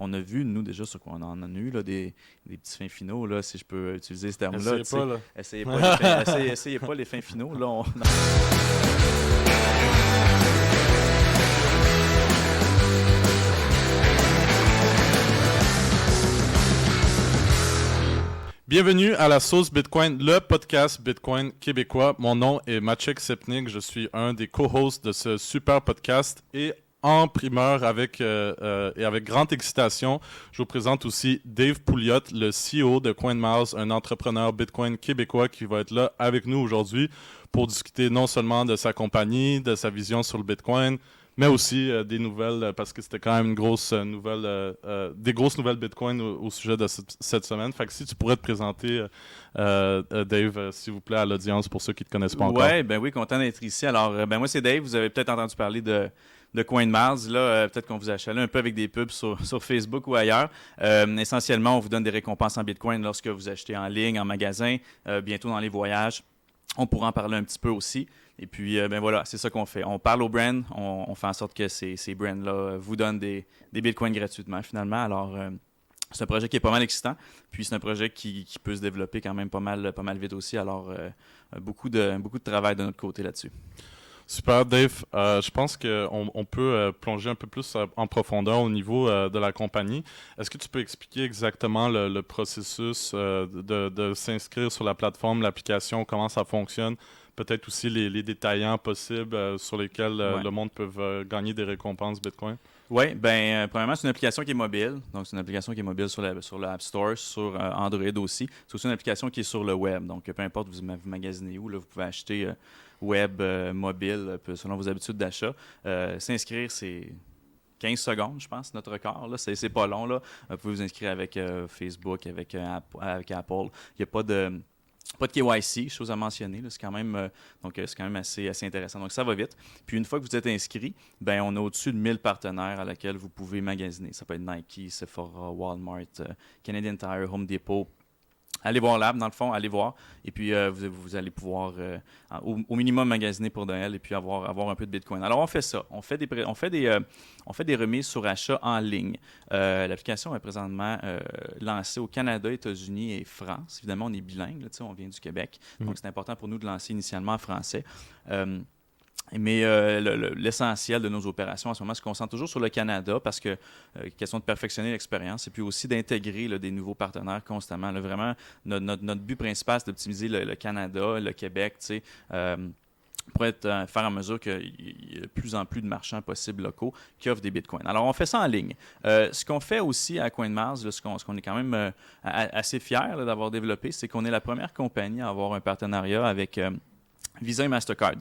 on a vu, nous, déjà, sur quoi on en a eu, là, des petits fins finaux, là, si je peux utiliser ce terme-là. Essayez pas les fins finaux. Là, Bienvenue à la sauce Bitcoin, le podcast Bitcoin québécois. Mon nom est Maciek Sepnik, je suis un des co-hosts de ce super podcast et en primeur et avec grande excitation, je vous présente aussi Dave Pouliot, le CEO de CoinMars, un entrepreneur Bitcoin québécois qui va être là avec nous aujourd'hui pour discuter non seulement de sa compagnie, de sa vision sur le Bitcoin, mais aussi des nouvelles, parce que c'était quand même une grosse nouvelle, des grosses nouvelles Bitcoin au sujet de cette semaine. Fait que si tu pourrais te présenter, Dave, s'il vous plaît, à l'audience pour ceux qui ne te connaissent pas encore. Oui, content d'être ici. Alors, moi, c'est Dave. Vous avez peut-être entendu parler de CoinMars. Là, peut-être qu'on vous a achalé un peu avec des pubs sur Facebook ou ailleurs. Essentiellement, on vous donne des récompenses en Bitcoin lorsque vous achetez en ligne, en magasin, bientôt dans les voyages. On pourra en parler un petit peu aussi. Et puis, voilà, c'est ça qu'on fait. On parle aux brands, on fait en sorte que ces brands-là vous donnent des bitcoins gratuitement, finalement. Alors, c'est un projet qui est pas mal excitant. Puis, c'est un projet qui peut se développer quand même pas mal vite aussi. Alors, beaucoup de travail de notre côté là-dessus. Super, Dave. Je pense qu'on peut plonger un peu plus en profondeur au niveau de la compagnie. Est-ce que tu peux expliquer exactement le processus de s'inscrire sur la plateforme, l'application, comment ça fonctionne? Peut-être aussi les détaillants possibles sur lesquels le monde peut gagner des récompenses Bitcoin? Oui, premièrement, c'est une application qui est mobile. Donc, c'est une application qui est mobile sur l'App Store, sur Android aussi. C'est aussi une application qui est sur le web. Donc, peu importe vous magasinez où, là, vous pouvez acheter web, mobile, selon vos habitudes d'achat. S'inscrire, c'est 15 secondes, je pense, notre record. Là. C'est pas long. Là. Vous pouvez vous inscrire avec Facebook, avec Apple. Il n'y a pas de KYC, chose à mentionner. Là, c'est quand même assez intéressant. Donc, ça va vite. Puis, une fois que vous êtes inscrit, on a au-dessus de 1000 partenaires à laquelle vous pouvez magasiner. Ça peut être Nike, Sephora, Walmart, Canadian Tire, Home Depot. Allez voir l'app, dans le fond, allez voir. Et puis, vous allez pouvoir au minimum magasiner pour Noël et puis avoir un peu de Bitcoin. Alors, on fait ça. On fait des remises sur achat en ligne. L'application est présentement lancée au Canada, États-Unis et France. Évidemment, on est bilingue. Là, on vient du Québec. Donc, c'est important pour nous de lancer initialement en français. Mais l'essentiel de nos opérations en ce moment se concentre toujours sur le Canada parce que question de perfectionner l'expérience et puis aussi d'intégrer là, des nouveaux partenaires constamment. Là, vraiment, notre but principal, c'est d'optimiser le Canada, le Québec, pour faire en mesure qu'il y ait de plus en plus de marchands possibles locaux qui offrent des bitcoins. Alors, on fait ça en ligne. Ce qu'on fait aussi à CoinMars, là, ce qu'on est quand même assez fiers d'avoir développé, c'est qu'on est la première compagnie à avoir un partenariat avec Visa et Mastercard.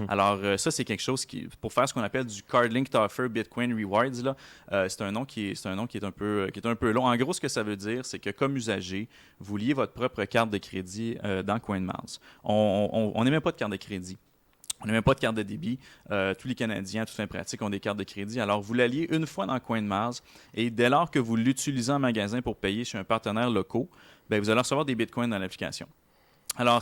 Alors, ça, c'est quelque chose pour faire ce qu'on appelle du Card Linked Offer Bitcoin Rewards, là, c'est un nom qui est un peu long. En gros, ce que ça veut dire, c'est que comme usager, vous liez votre propre carte de crédit dans CoinMars. On n'émet pas de carte de crédit. On n'a même pas de carte de débit. Tous les Canadiens, toute fin pratique, ont des cartes de crédit. Alors, vous l'alliez une fois dans CoinMars et dès lors que vous l'utilisez en magasin pour payer chez un partenaire local, vous allez recevoir des bitcoins dans l'application. Alors,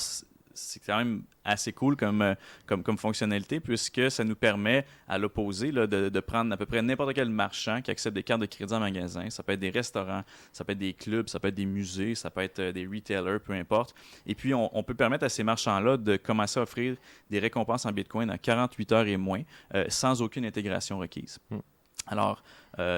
c'est quand même assez cool comme fonctionnalité puisque ça nous permet, à l'opposé, là, de prendre à peu près n'importe quel marchand qui accepte des cartes de crédit en magasin. Ça peut être des restaurants, ça peut être des clubs, ça peut être des musées, ça peut être des retailers, peu importe. Et puis, on peut permettre à ces marchands-là de commencer à offrir des récompenses en Bitcoin en 48 heures et moins sans aucune intégration requise. Alors,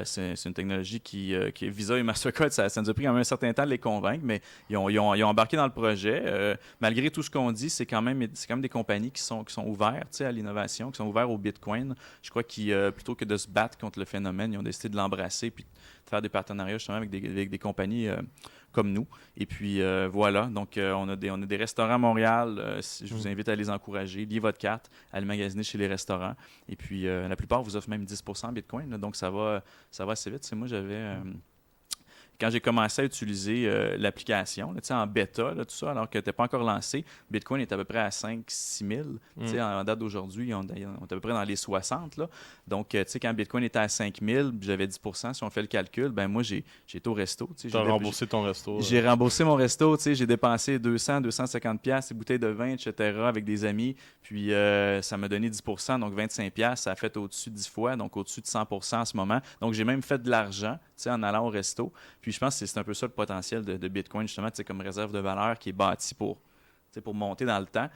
c'est une technologie qui Visa et Mastercard, ça nous a pris quand même un certain temps de les convaincre, mais ils ont embarqué dans le projet. Malgré tout ce qu'on dit, c'est quand même des compagnies qui sont ouvertes à l'innovation, qui sont ouvertes au Bitcoin. Je crois qu'ils, plutôt que de se battre contre le phénomène, ils ont décidé de l'embrasser puis de faire des partenariats justement avec des compagnies comme nous. Et puis voilà, donc on a des restaurants à Montréal. Je vous invite à les encourager. Liez votre carte, allez magasiner chez les restaurants. Et puis la plupart vous offrent même 10% en Bitcoin. Là, donc ça va assez vite. Moi, j'avais... quand j'ai commencé à utiliser l'application, là, en bêta, là, tout ça, alors que tu n'es pas encore lancé, Bitcoin est à peu près à 5-6 000. En date d'aujourd'hui, on est à peu près dans les 60. Là. Donc, quand Bitcoin était à 5 000, j'avais 10%. Si on fait le calcul, ben moi, j'ai été au resto. Tu as remboursé ton resto. J'ai remboursé mon resto. J'ai dépensé 200-250$, des bouteilles de vin, etc. avec des amis. Puis, ça m'a donné 10%, donc 25$. Ça a fait au-dessus de 10 fois, donc au-dessus de 100% en ce moment. Donc, j'ai même fait de l'argent en allant au resto. Puis, je pense que c'est un peu ça le potentiel de Bitcoin, justement, comme réserve de valeur qui est bâtie pour monter dans le temps,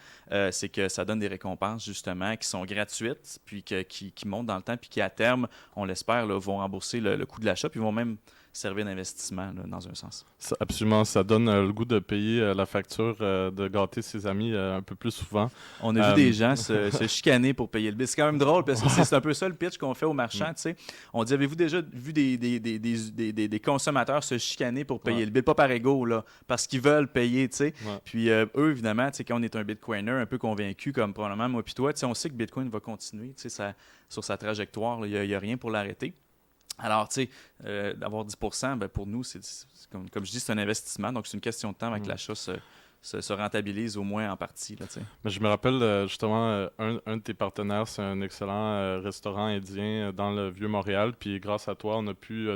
c'est que ça donne des récompenses, justement, qui sont gratuites, puis qui montent dans le temps, puis qui, à terme, on l'espère, là, vont rembourser le coût de l'achat, puis vont même servir d'investissement, là, dans un sens. Absolument, ça donne le goût de payer la facture, de gâter ses amis un peu plus souvent. On a vu des gens se chicaner pour payer le bill. C'est quand même drôle, parce que c'est un peu ça le pitch qu'on fait aux marchands. On dit, avez-vous déjà vu des consommateurs se chicaner pour payer le bill? Pas par ego, là, parce qu'ils veulent payer. Puis eux, évidemment, quand on est un Bitcoiner un peu convaincu, comme probablement moi puis toi, on sait que Bitcoin va continuer sur sa trajectoire. Il n'y a rien pour l'arrêter. Alors, d'avoir 10%, ben, pour nous, c'est comme je dis, c'est un investissement. Donc, c'est une question de temps avec l'achat se rentabilise au moins en partie. Là, mais je me rappelle justement, un de tes partenaires, c'est un excellent restaurant indien dans le Vieux-Montréal. Puis grâce à toi, on a pu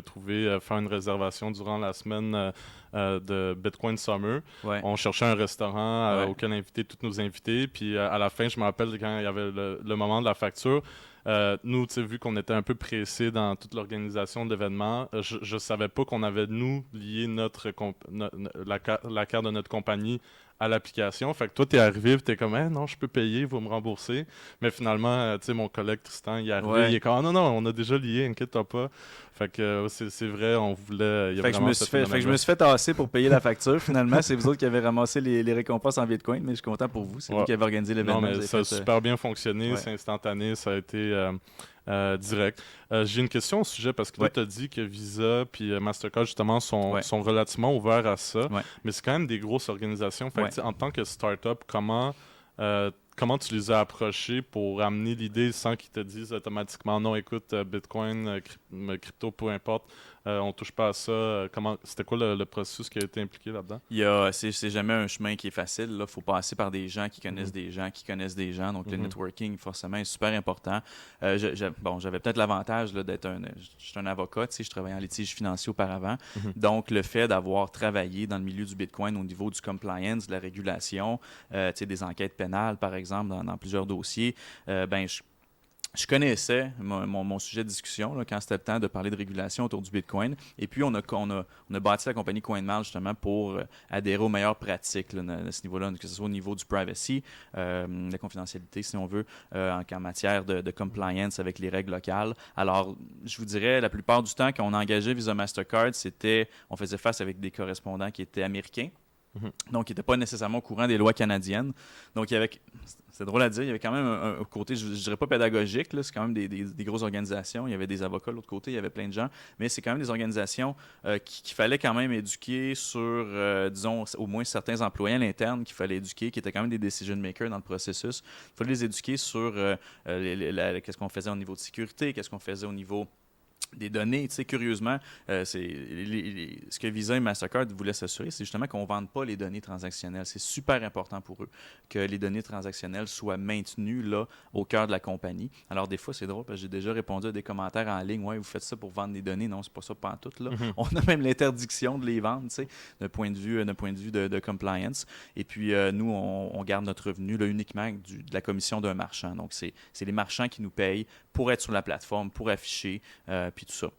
faire une réservation durant la semaine de Bitcoin Summer. Ouais. On cherchait un restaurant auquel inviter tous nos invités. Puis à la fin, je me rappelle quand il y avait le moment de la facture. Nous, vu qu'on était un peu pressés dans toute l'organisation de l'événement, je ne savais pas qu'on avait, nous, lié la carte de notre compagnie à l'application. Fait que toi, tu es arrivé et tu es comme non, je peux payer, vous me rembourser. Mais finalement, mon collègue Tristan, il est arrivé, il est comme non, on a déjà lié, inquiète-toi pas. Fait que c'est vrai, on voulait. Fait que je me suis fait tasser pour payer la facture. Finalement, c'est vous autres qui avez ramassé les récompenses en Bitcoin, mais je suis content pour vous. C'est vous qui avez organisé l'événement. Non, mais ça a super bien fonctionné, c'est instantané, ça a été direct. J'ai une question au sujet parce que là, tu as dit que Visa et Mastercard, justement, sont relativement ouverts à ça, mais c'est quand même des grosses organisations. Fait que, en tant que start-up, comment tu les as approchés pour amener l'idée sans qu'ils te disent automatiquement non, écoute, Bitcoin, crypto, peu importe, on touche pas à ça. C'était quoi le processus qui a été impliqué là-dedans? C'est jamais un chemin qui est facile. Il faut passer par des gens qui connaissent des gens qui connaissent des gens. Donc, le networking, forcément, est super important. J'avais peut-être l'avantage d'être je suis un avocat. Je travaillais en litige financier auparavant. Donc, le fait d'avoir travaillé dans le milieu du Bitcoin au niveau du compliance, de la régulation, des enquêtes pénales, par exemple, dans plusieurs dossiers, je connaissais mon sujet de discussion là, quand c'était le temps de parler de régulation autour du Bitcoin. Et puis, on a bâti la compagnie CoinMarch justement pour adhérer aux meilleures pratiques là, à ce niveau-là, que ce soit au niveau du privacy, la confidentialité, si on veut, en matière de compliance avec les règles locales. Alors, je vous dirais, la plupart du temps, quand on engageait Visa Mastercard, on faisait face avec des correspondants qui étaient américains. Donc, ils n'étaient pas nécessairement au courant des lois canadiennes. Donc, c'est drôle à dire, il y avait quand même un côté, je ne dirais pas pédagogique, là, c'est quand même des grosses organisations. Il y avait des avocats de l'autre côté, il y avait plein de gens, mais c'est quand même des organisations qu'il fallait quand même éduquer sur, disons, au moins certains employés à l'interne qu'il fallait éduquer, qui étaient quand même des decision makers dans le processus. Il fallait les éduquer sur qu'est-ce qu'on faisait au niveau de sécurité, qu'est-ce qu'on faisait au niveau des données. Curieusement, ce que Visa et Mastercard voulaient s'assurer, c'est justement qu'on ne vende pas les données transactionnelles. C'est super important pour eux que les données transactionnelles soient maintenues là, au cœur de la compagnie. Alors, des fois, c'est drôle parce que j'ai déjà répondu à des commentaires en ligne. Ouais, vous faites ça pour vendre des données. Non, c'est pas ça pantoute. Là. On a même l'interdiction de les vendre, d'un point de vue de compliance. Et puis, nous, on garde notre revenu là, uniquement de la commission d'un marchand. Donc, c'est les marchands qui nous payent pour être sur la plateforme, pour afficher, puis tout ça.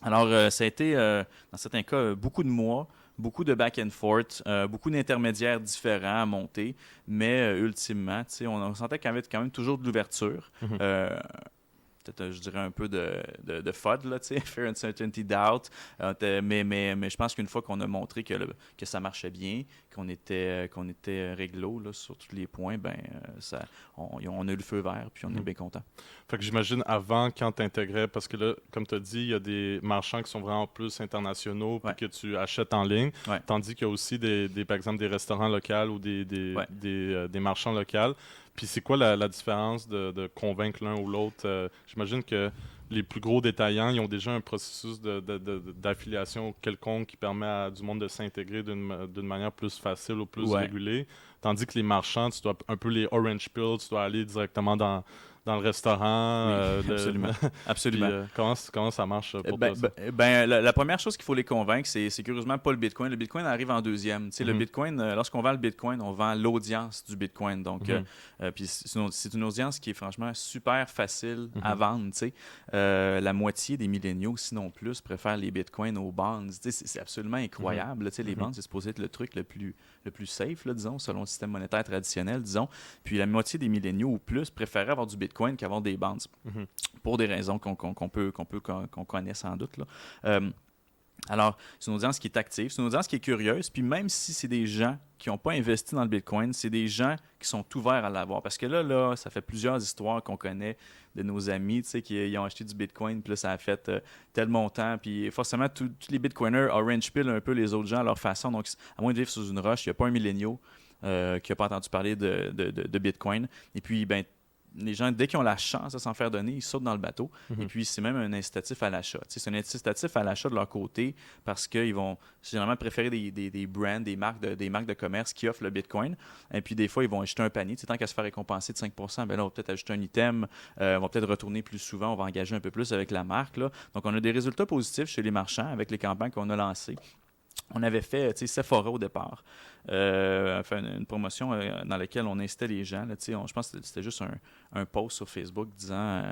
Alors, ça a été, dans certains cas, beaucoup de mois, beaucoup de back and forth, beaucoup d'intermédiaires différents à monter, mais ultimement, on sentait qu'il y avait quand même toujours de l'ouverture. Peut-être, je dirais, un peu de FUD, là, Fear, Uncertainty, Doubt. Mais je pense qu'une fois qu'on a montré que ça marchait bien, qu'on était réglo là, sur tous les points, on a eu le feu vert, puis on est bien content. Fait que j'imagine avant, quand tu intégrais, parce que là, comme tu as dit, il y a des marchands qui sont vraiment plus internationaux, puis que tu achètes en ligne, tandis qu'il y a aussi, par exemple, des restaurants locaux ou des marchands locaux. Puis c'est quoi la différence de convaincre l'un ou l'autre? J'imagine que les plus gros détaillants, ils ont déjà un processus d'affiliation quelconque qui permet à du monde de s'intégrer d'une manière plus facile ou plus régulée. Tandis que les marchands, tu dois un peu les orange pills, tu dois aller directement dans le restaurant. Oui, absolument. Absolument. Puis, comment ça marche pour toi, ça? La première chose qu'il faut les convaincre, c'est curieusement pas le Bitcoin. Le Bitcoin arrive en deuxième. Le Bitcoin, lorsqu'on vend le Bitcoin, on vend l'audience du Bitcoin. Donc, puis c'est une audience qui est franchement super facile à vendre. La moitié des milléniaux, sinon plus, préfèrent les Bitcoins aux bonds. C'est absolument incroyable. Les bonds, c'est supposé être le truc le plus safe, là, disons, selon le système monétaire traditionnel, disons. Puis la moitié des milléniaux ou plus préféraient avoir du Bitcoin qu'avoir des bonds. Pour des raisons qu'on connaît sans doute, là. Alors, c'est une audience qui est active, c'est une audience qui est curieuse, puis même si c'est des gens qui n'ont pas investi dans le Bitcoin, c'est des gens qui sont ouverts à l'avoir. Parce que là, ça fait plusieurs histoires qu'on connaît de nos amis, qui ont acheté du Bitcoin, puis là, ça a fait tel montant, puis forcément, tous les Bitcoiners orange pill un peu les autres gens à leur façon. Donc, à moins de vivre sous une roche, il n'y a pas un milléniaux qui n'a pas entendu parler de Bitcoin. Et puis, ben, les gens, dès qu'ils ont la chance de s'en faire donner, ils sautent dans le bateau. Et puis, c'est même un incitatif à l'achat. C'est un incitatif à l'achat de leur côté parce qu'ils vont généralement préférer des brands, des marques de commerce qui offrent le Bitcoin. Et puis, des fois, ils vont acheter un panier. Tant qu'à se faire récompenser de 5%, ben là, on va peut-être ajouter un item. On va peut-être retourner plus souvent. On va engager un peu plus avec la marque, là. Donc, on a des résultats positifs chez les marchands avec les campagnes qu'on a lancées. On avait fait Sephora au départ, une promotion dans laquelle on incitait les gens. Là, je pense que c'était juste un post sur Facebook disant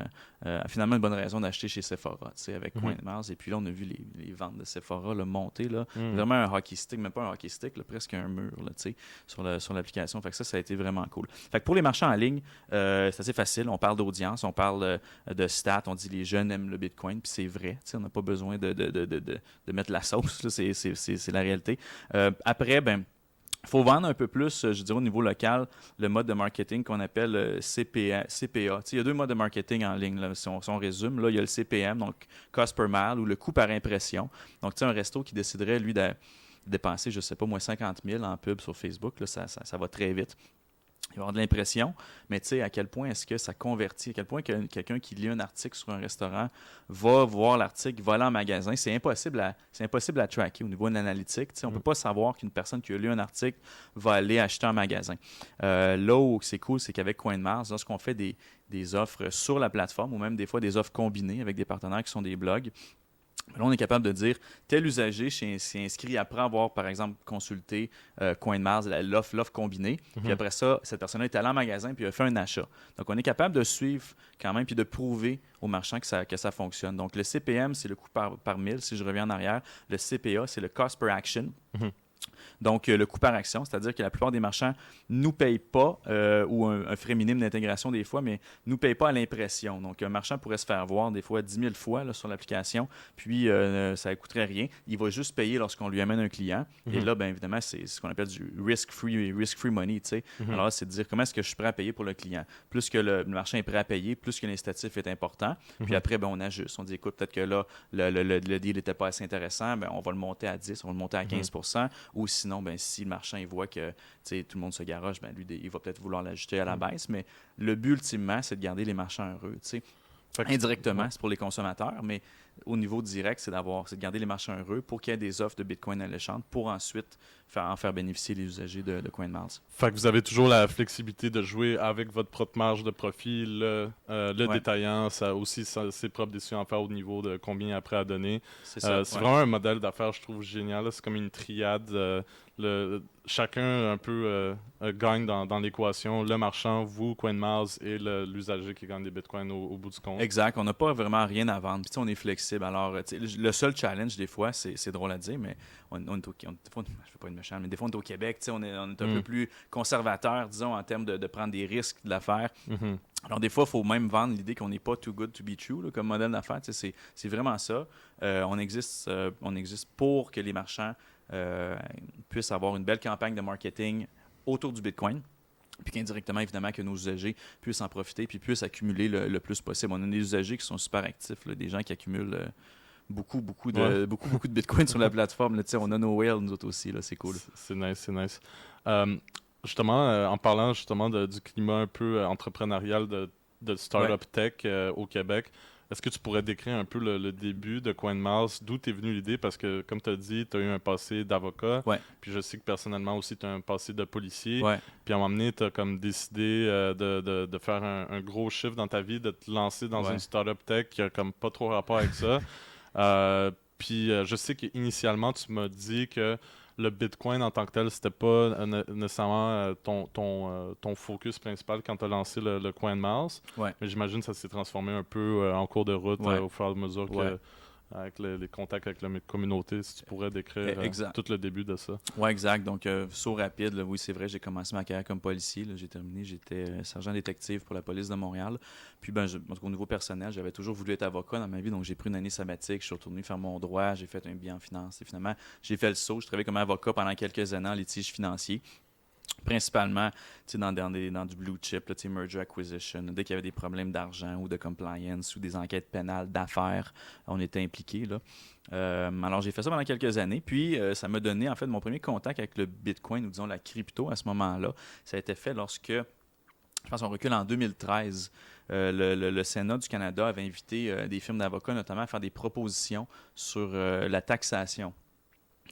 finalement une bonne raison d'acheter chez Sephora avec CoinMars. Et puis là, on a vu les ventes de Sephora là, monter. Là, vraiment un hockey stick, même pas un hockey stick, là, presque un mur là, sur l'application. Fait que ça a été vraiment cool. Fait que pour les marchands en ligne, c'est assez facile. On parle d'audience, on parle de stats, on dit les jeunes aiment le Bitcoin, puis c'est vrai. On n'a pas besoin de mettre la sauce. Là, c'est la réalité. Après, ben, il faut vendre un peu plus, je dirais, au niveau local, le mode de marketing qu'on appelle CPA. Il y a deux modes de marketing en ligne, là, si on résume. Là, il y a le CPM, donc Cost per Mile, ou le coût par impression. Donc, un resto qui déciderait, lui, de dépenser, je ne sais pas, moins 50 000 en pub sur Facebook, là, ça va très vite. Il va y avoir de l'impression, mais tu sais, à quel point est-ce que ça convertit, à quel point quelqu'un qui lit un article sur un restaurant va voir l'article, va aller en magasin, c'est impossible à tracker au niveau de l'analytique. On ne peut pas savoir qu'une personne qui a lu un article va aller acheter en magasin. Là où c'est cool, c'est qu'avec CoinMars, lorsqu'on fait des offres sur la plateforme, ou même des fois des offres combinées avec des partenaires qui sont des blogs, là, on est capable de dire tel usager s'est inscrit après avoir, par exemple, consulté CoinMars, l'offre combinée. Puis après ça, cette personne-là est allée en magasin puis a fait un achat. Donc, on est capable de suivre quand même puis de prouver aux marchands que ça fonctionne. Donc, le CPM, c'est le coût par mille. Si je reviens en arrière, le CPA, c'est le cost per action. Donc, le coût par action, c'est-à-dire que la plupart des marchands ne nous payent pas, ou un frais minime d'intégration des fois, mais ne nous payent pas à l'impression. Donc, un marchand pourrait se faire voir des fois 10 000 fois là, sur l'application, puis ça ne coûterait rien. Il va juste payer lorsqu'on lui amène un client. Et là, bien évidemment, c'est ce qu'on appelle du risk-free money. Alors, c'est de dire comment est-ce que je suis prêt à payer pour le client. Plus que le marchand est prêt à payer, plus que l'incitatif est important. Puis après, ben, on ajuste. On dit, écoute, peut-être que là, le deal n'était pas assez intéressant, ben, on va le monter à 10, on va le monter à 15%, ou sinon, ben, si le marchand il voit que tout le monde se garoche, ben, lui, il va peut-être vouloir l'ajuster à la baisse. Mais le but, ultimement, c'est de garder les marchands heureux. Indirectement, c'est pour les consommateurs, mais au niveau direct, c'est de garder les marchands heureux pour qu'il y ait des offres de Bitcoin alléchantes pour ensuite en faire bénéficier les usagers de CoinMars. Fait que vous avez toujours la flexibilité de jouer avec votre propre marge de profit, le détaillant, ça a aussi ses propres décisions à faire au niveau de combien il est prêt à donner. C'est vraiment un modèle d'affaires, je trouve, génial. C'est comme une triade. Chacun un peu gagne dans l'équation. Le marchand, vous, CoinMars, et l'usager qui gagne des bitcoins au bout du compte. Exact. On n'a pas vraiment rien à vendre. Puis on est flexible. Alors, le seul challenge, des fois, c'est drôle à dire, mais on est des fois, je ne veux pas être méchant, mais des fois, on est au Québec. On est un peu plus conservateur, disons, en termes de prendre des risques de l'affaire. Alors, des fois, il faut même vendre l'idée qu'on n'est pas too good to be true là, comme modèle d'affaires. C'est vraiment ça. On existe pour que les marchands puissent avoir une belle campagne de marketing autour du Bitcoin, puis qu'indirectement, évidemment, que nos usagers puissent en profiter puis puissent accumuler le plus possible. On a des usagers qui sont super actifs, là, des gens qui accumulent beaucoup de Bitcoin sur la plateforme. Là, on a nos whales, nous autres aussi. Là, c'est cool. C'est nice. Justement, en parlant justement du climat un peu entrepreneurial de startup tech au Québec, Est-ce que tu pourrais décrire un peu le début de CoinMars, d'où t'es venue l'idée? Parce que, comme tu as dit, tu as eu un passé d'avocat, Ouais, puis je sais que personnellement aussi, tu as un passé de policier. ouais, Puis à un moment donné, tu as comme décidé de faire un gros chiffre dans ta vie, de te lancer dans une ouais. startup tech qui a comme pas trop rapport avec ça. Je sais qu'initialement, tu m'as dit que le Bitcoin en tant que tel, c'était pas nécessairement ton focus principal quand tu as lancé le CoinMars. Ouais, Mais j'imagine que ça s'est transformé un peu en cours de route ouais, au fur et à mesure ouais. que avec les contacts avec la communauté, si tu pourrais décrire Exact. tout le début de ça. Ouais, exact. Donc, saut rapide, là, oui, c'est vrai, j'ai commencé ma carrière comme policier. Là, j'ai terminé, j'étais sergent détective pour la police de Montréal. Puis, en tout cas, au niveau personnel, j'avais toujours voulu être avocat dans ma vie, donc j'ai pris une année sabbatique, je suis retourné faire mon droit, j'ai fait un billet en finance. Et finalement, j'ai fait le saut. Je travaillais comme avocat pendant quelques années en litige financier. Principalement dans du blue chip, là, merger acquisition. Dès qu'il y avait des problèmes d'argent ou de compliance ou des enquêtes pénales d'affaires, on était impliqués. Là. Alors, j'ai fait ça pendant quelques années. Puis, ça m'a donné, en fait, mon premier contact avec le Bitcoin ou disons la crypto à ce moment-là. Ça a été fait lorsque, je pense qu'on recule en 2013. Le Sénat du Canada avait invité des firmes d'avocats, notamment, à faire des propositions sur la taxation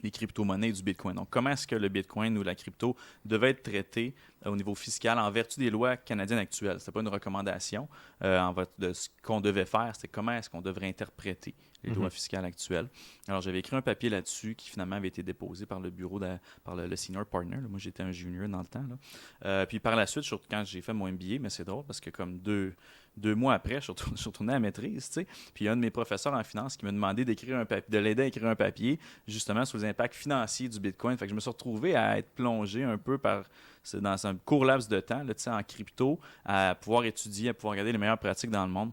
des crypto-monnaies et du Bitcoin. Donc, comment est-ce que le Bitcoin ou la crypto devait être traité au niveau fiscal en vertu des lois canadiennes actuelles? Ce n'était pas une recommandation de ce qu'on devait faire, c'était comment est-ce qu'on devrait interpréter les lois fiscales actuelles. Alors, j'avais écrit un papier là-dessus qui finalement avait été déposé par le bureau, par le senior partner. Là. Moi, j'étais un junior dans le temps. Là. Puis par la suite, quand j'ai fait mon MBA, mais c'est drôle parce que comme deux mois après, je suis retourné à la maîtrise, tu sais. Puis il y a un de mes professeurs en finance qui m'a demandé de l'aider à écrire un papier, justement, sur les impacts financiers du Bitcoin. Fait que je me suis retrouvé à être plongé un peu dans un court laps de temps, là, tu sais, en crypto, à pouvoir étudier, à pouvoir regarder les meilleures pratiques dans le monde.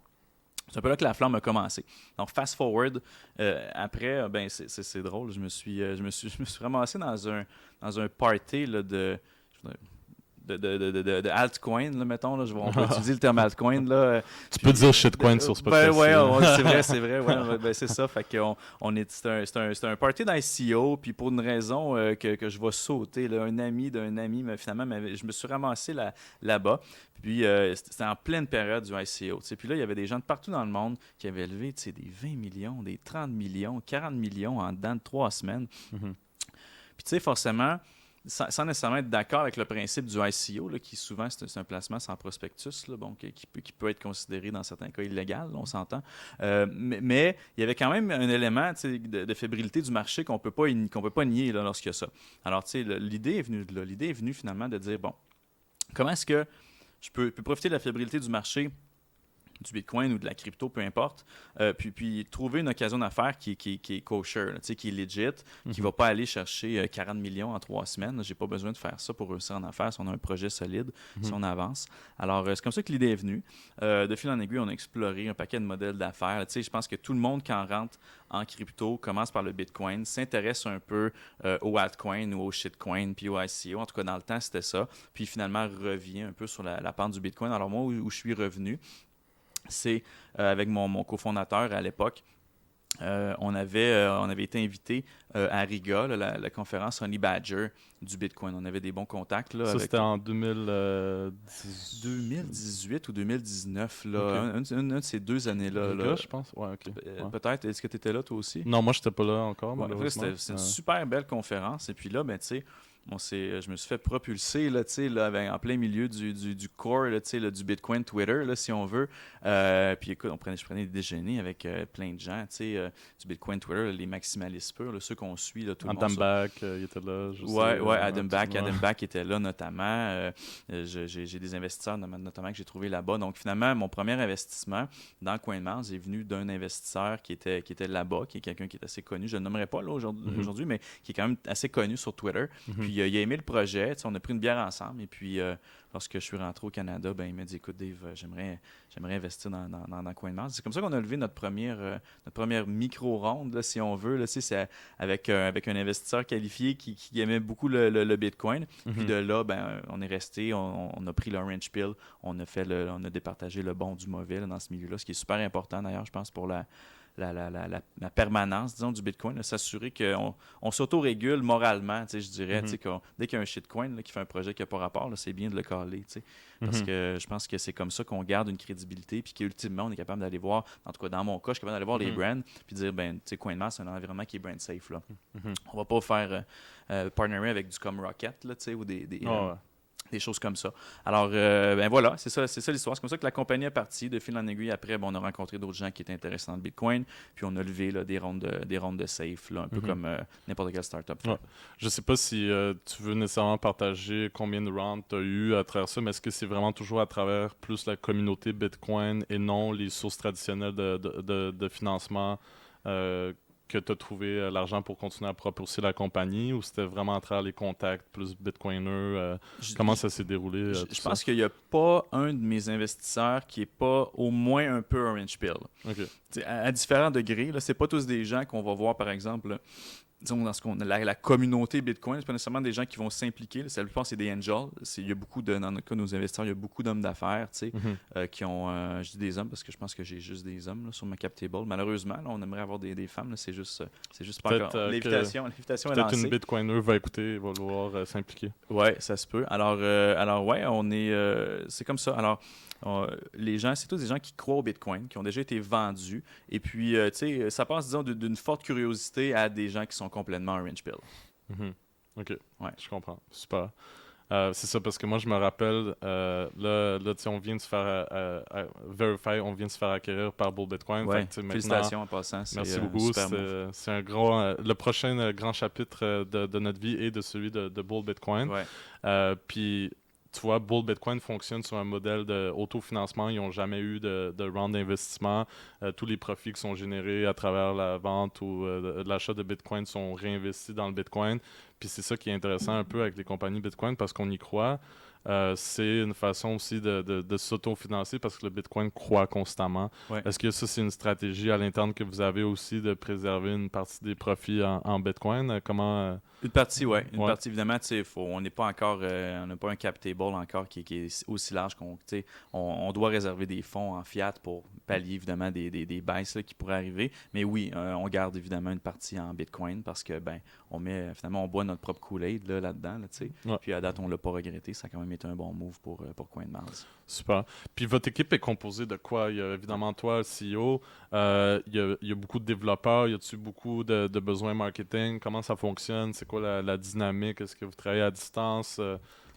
C'est un peu là que la flamme a commencé. Donc, fast forward, après, c'est drôle, je me suis ramassé dans un party là, de altcoin, là, mettons. Là, on peut utiliser le terme altcoin. Là, Tu peux dire shitcoin sur ce podcast. Ouais, c'est vrai. Ouais, c'est ça. Fait qu'on, c'est un party d'ICO, puis pour une raison que je vais sauter, là, un ami d'un ami, finalement, je me suis ramassé là-bas. Puis c'était en pleine période du ICO. Puis là, il y avait des gens de partout dans le monde qui avaient levé des 20 millions, des 30 millions, 40 millions en dedans de 3 semaines. Mhm. Puis tu sais, forcément, sans nécessairement être d'accord avec le principe du ICO, là, qui souvent c'est un placement sans prospectus, là, bon, qui peut être considéré dans certains cas illégal, là, on s'entend. Mais il y avait quand même un élément de fébrilité du marché qu'on peut pas nier là, lorsqu'il y a ça. Alors, l'idée est venue de là. L'idée est venue finalement de dire, bon, comment est-ce que je peux profiter de la fébrilité du marché du Bitcoin ou de la crypto, peu importe, puis trouver une occasion d'affaires qui est kosher, là, qui est legit, qui ne va pas aller chercher 40 millions en 3 semaines. J'ai pas besoin de faire ça pour réussir en affaires si on a un projet solide, si on avance. Alors, c'est comme ça que l'idée est venue. De fil en aiguille, on a exploré un paquet de modèles d'affaires. Je pense que tout le monde, quand rentre en crypto, commence par le Bitcoin, s'intéresse un peu au altcoin ou au shitcoin, puis au ICO. En tout cas, dans le temps, c'était ça. Puis finalement, revient un peu sur la pente du Bitcoin. Alors moi, où je suis revenu, c'est avec mon cofondateur à l'époque. On avait été invité à Riga, là, la conférence Honey Badger du Bitcoin. On avait des bons contacts. Là, Ça, avec c'était en 2018 ou 2019, là, okay. un de ces 2 années-là. Riga, là. Je pense. Ouais, ok. Ouais. Peut-être, est-ce que tu étais là toi aussi? Non, moi, je n'étais pas là encore, malheureusement. C'est une super belle conférence. Et puis là, tu sais, je me suis fait propulser là, en plein milieu du core là, du Bitcoin Twitter, là, si on veut. Puis écoute, je prenais des déjeuners avec plein de gens du Bitcoin Twitter, là, les maximalistes purs, là, ceux qu'on suit, là, tout le monde. Adam Back, il était là. Adam Back était là notamment. J'ai des investisseurs notamment que j'ai trouvé là-bas. Donc finalement, mon premier investissement dans CoinMars est venu d'un investisseur qui était là-bas, qui est quelqu'un qui est assez connu. Je ne le nommerai pas là, aujourd'hui, mais qui est quand même assez connu sur Twitter. Puis il a aimé le projet, on a pris une bière ensemble et puis lorsque je suis rentré au Canada, il m'a dit écoute Dave, j'aimerais investir dans CoinMars. C'est comme ça qu'on a levé notre première micro-ronde, là, si on veut. Là, c'est avec un investisseur qualifié qui aimait beaucoup le Bitcoin. Puis de là, on est resté, on a pris l'orange pill, on a départagé le bon du mauvais là, dans ce milieu-là, ce qui est super important d'ailleurs, je pense, pour la la permanence, disons, du Bitcoin, là, s'assurer qu'on s'auto-régule moralement, je dirais. Dès qu'il y a un shitcoin là, qui fait un projet qui n'a pas rapport, là, c'est bien de le caler. Parce que je pense que c'est comme ça qu'on garde une crédibilité, puis qu'ultimement, on est capable d'aller voir, en tout cas dans mon cas, je suis capable d'aller voir les brands, puis dire, CoinMass, c'est un environnement qui est brand safe. Là. On va pas faire partnerer avec du comme Rocket, là, ou des choses comme ça. Alors, voilà, c'est ça l'histoire. C'est comme ça que la compagnie est partie. De fil en aiguille, après, on a rencontré d'autres gens qui étaient intéressés dans le Bitcoin, puis on a levé là, des rondes de safe, là, un peu comme n'importe quelle startup. Ouais. Je ne sais pas si tu veux nécessairement partager combien de rounds tu as eu à travers ça, mais est-ce que c'est vraiment toujours à travers plus la communauté Bitcoin et non les sources traditionnelles de financement que tu as trouvé l'argent pour continuer à propulser la compagnie, ou c'était vraiment à travers les contacts plus Bitcoiners? Comment ça s'est déroulé? Je pense qu'il n'y a pas un de mes investisseurs qui n'est pas au moins un peu orange pill. Okay. À différents degrés, c'est pas tous des gens qu'on va voir, par exemple, disons, dans ce qu'on a la communauté Bitcoin, c'est pas nécessairement des gens qui vont s'impliquer. La plupart, c'est des angels. Il y a beaucoup dans le cas de nos investisseurs, il y a beaucoup d'hommes d'affaires qui ont. Je dis des hommes parce que je pense que j'ai juste des hommes là, sur ma cap table. Malheureusement, là, on aimerait avoir des femmes. Là, c'est juste pas encore. L'invitation est lancée. Peut-être une Bitcoiner va écouter et va vouloir s'impliquer. Ouais, ça se peut. Alors ouais, on est. C'est comme ça. Alors. Les gens, c'est tous des gens qui croient au Bitcoin, qui ont déjà été vendus. Et puis, tu sais, ça passe, disons, d'une forte curiosité à des gens qui sont complètement orange pill. OK, ouais, je comprends. Super. C'est ça, parce que moi, je me rappelle, là tu sais, on vient de se faire Verify, on vient de se faire acquérir par Bull Bitcoin. Ouais, félicitations en passant. Merci beaucoup. C'est un gros, le prochain grand chapitre de notre vie et de celui de Bull Bitcoin. Ouais. Puis, tu vois, Bull Bitcoin fonctionne sur un modèle d'autofinancement. Ils n'ont jamais eu de round d'investissement. Tous les profits qui sont générés à travers la vente ou l'achat de Bitcoin sont réinvestis dans le Bitcoin. Puis c'est ça qui est intéressant un peu avec les compagnies Bitcoin parce qu'on y croit. C'est une façon aussi de s'autofinancer parce que le Bitcoin croît constamment. Ouais. Est-ce que ça, c'est une stratégie à l'interne que vous avez aussi de préserver une partie des profits en Bitcoin? Comment... Une partie, oui. Une partie, évidemment, on n'est pas encore, on n'a pas un cap table encore qui est aussi large on doit réserver des fonds en fiat pour pallier, évidemment, des baisses là, qui pourraient arriver. Mais oui, on garde évidemment une partie en Bitcoin parce que, finalement, on boit notre propre Kool-Aid là-dedans, Puis à date, on ne l'a pas regretté. Ça a quand même été un bon move pour CoinMars. Super. Puis votre équipe est composée de quoi? Il y a évidemment toi, le CEO. Il y a beaucoup de développeurs. Y a-t-il beaucoup de besoins marketing? Comment ça fonctionne? C'est quoi la dynamique? Est-ce que vous travaillez à distance?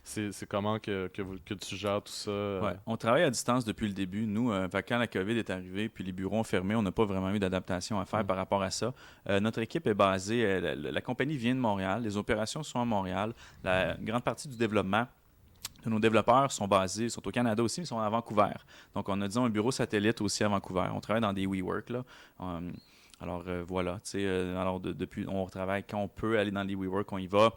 C'est comment que tu gères tout ça? Ouais. On travaille à distance depuis le début. Nous, quand la COVID est arrivée puis les bureaux ont fermé, on n'a pas vraiment eu d'adaptation à faire par rapport à ça. Notre équipe est basée... la compagnie vient de Montréal. Les opérations sont à Montréal. Une grande partie du développement de nos développeurs sont au Canada aussi, mais ils sont à Vancouver. Donc, on a, disons, un bureau satellite aussi à Vancouver. On travaille dans des WeWork, là. Alors, voilà. Depuis, on travaille quand on peut aller dans les WeWork, on y va.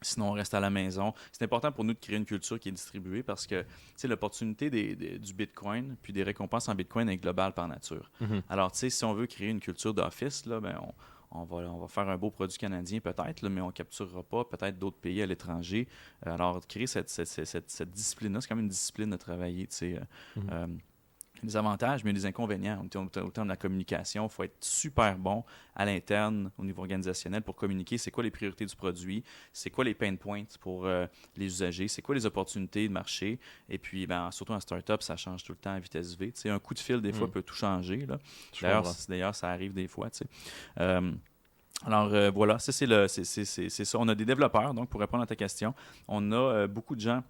Sinon, on reste à la maison. C'est important pour nous de créer une culture qui est distribuée parce que l'opportunité du Bitcoin puis des récompenses en Bitcoin est globale par nature. Alors, si on veut créer une culture d'office, là, on va faire un beau produit canadien peut-être, là, mais on ne capturera pas peut-être d'autres pays à l'étranger. Alors, créer cette discipline-là, c'est quand même une discipline de travailler, les avantages, mais les inconvénients. Autant de la communication, il faut être super bon à l'interne, au niveau organisationnel, pour communiquer c'est quoi les priorités du produit, c'est quoi les pain points pour les usagers, c'est quoi les opportunités de marché. Et puis, surtout en start-up, ça change tout le temps à vitesse V. Un coup de fil, des fois, peut tout changer. Là. D'ailleurs, ça arrive des fois. Alors, voilà, ça, c'est ça. On a des développeurs, donc, pour répondre à ta question. On a beaucoup de gens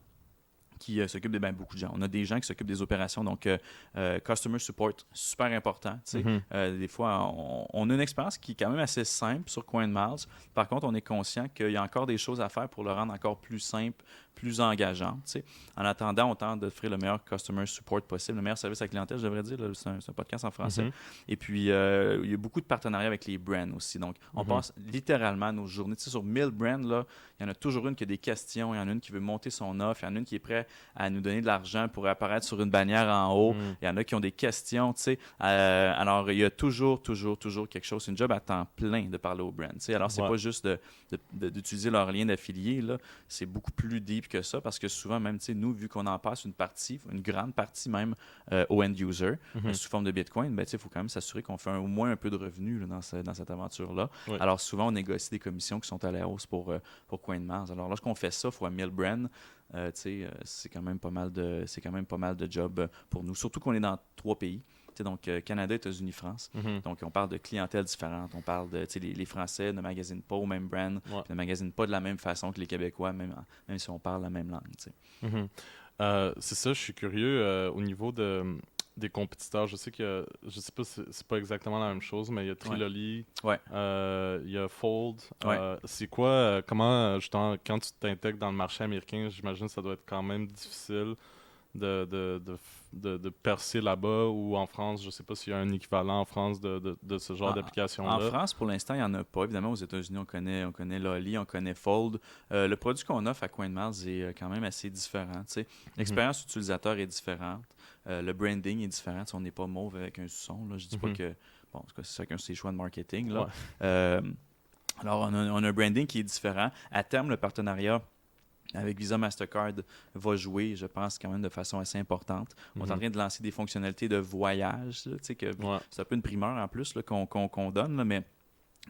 qui s'occupent beaucoup de gens. On a des gens qui s'occupent des opérations, donc customer support, super important. Des fois, on a une expérience qui est quand même assez simple sur CoinMars. Par contre, on est conscient qu'il y a encore des choses à faire pour le rendre encore plus simple, plus engageant. En attendant, on tente d'offrir le meilleur customer support possible, le meilleur service à la clientèle, je devrais dire. Là, c'est un podcast en français. Et puis, il y a beaucoup de partenariats avec les brands aussi. Donc, on passe littéralement nos journées. Sur 1000 brands, là, il y en a toujours une qui a des questions, il y en a une qui veut monter son offre, il y en a une qui est prête à nous donner de l'argent pour apparaître sur une bannière en haut. Il y en a qui ont des questions. Alors, il y a toujours quelque chose. C'est une job à temps plein de parler aux brands. Alors, c'est pas juste d'utiliser leur lien d'affilié. C'est beaucoup plus deep que ça, parce que souvent, même, nous, vu qu'on en passe une grande partie même au end-user, sous forme de Bitcoin, ben, il faut quand même s'assurer qu'on fait au moins un peu de revenus là, dans cette aventure-là. Oui. Alors, souvent, on négocie des commissions qui sont à la hausse pour CoinMars. Alors, lorsqu'on fait ça fois 1000 Bren, c'est quand même pas mal de job pour nous. Surtout qu'on est dans 3 pays. Donc, Canada, États-Unis, France. Donc, on parle de clientèle différente. On parle de, les Français ne magasinent pas au même brand, ne magasinent pas de la même façon que les Québécois, même si on parle la même langue. C'est ça, je suis curieux au niveau des compétiteurs. Je sais je sais pas si c'est pas exactement la même chose, mais il y a Triloli, il y a Fold. C'est quoi, comment, justement, quand tu t'intègres dans le marché américain, j'imagine que ça doit être quand même difficile de percer là-bas, ou en France, je sais pas s'il y a un équivalent en France de ce genre d'application-là. En France, pour l'instant, il n'y en a pas. Évidemment, aux États-Unis, on connaît Lolly, on connaît Fold. Le produit qu'on offre à CoinMars est quand même assez différent. L'expérience utilisateur est différente. Le branding est différent. On n'est pas mauve avec un son. Là. Je dis pas que... Bon, c'est chacun ses choix de marketing. Là. Alors, on a un branding qui est différent. À terme, le partenariat avec Visa Mastercard va jouer, je pense, quand même de façon assez importante. On est en train de lancer des fonctionnalités de voyage, là, c'est un peu une primeur en plus là, qu'on donne, là, mais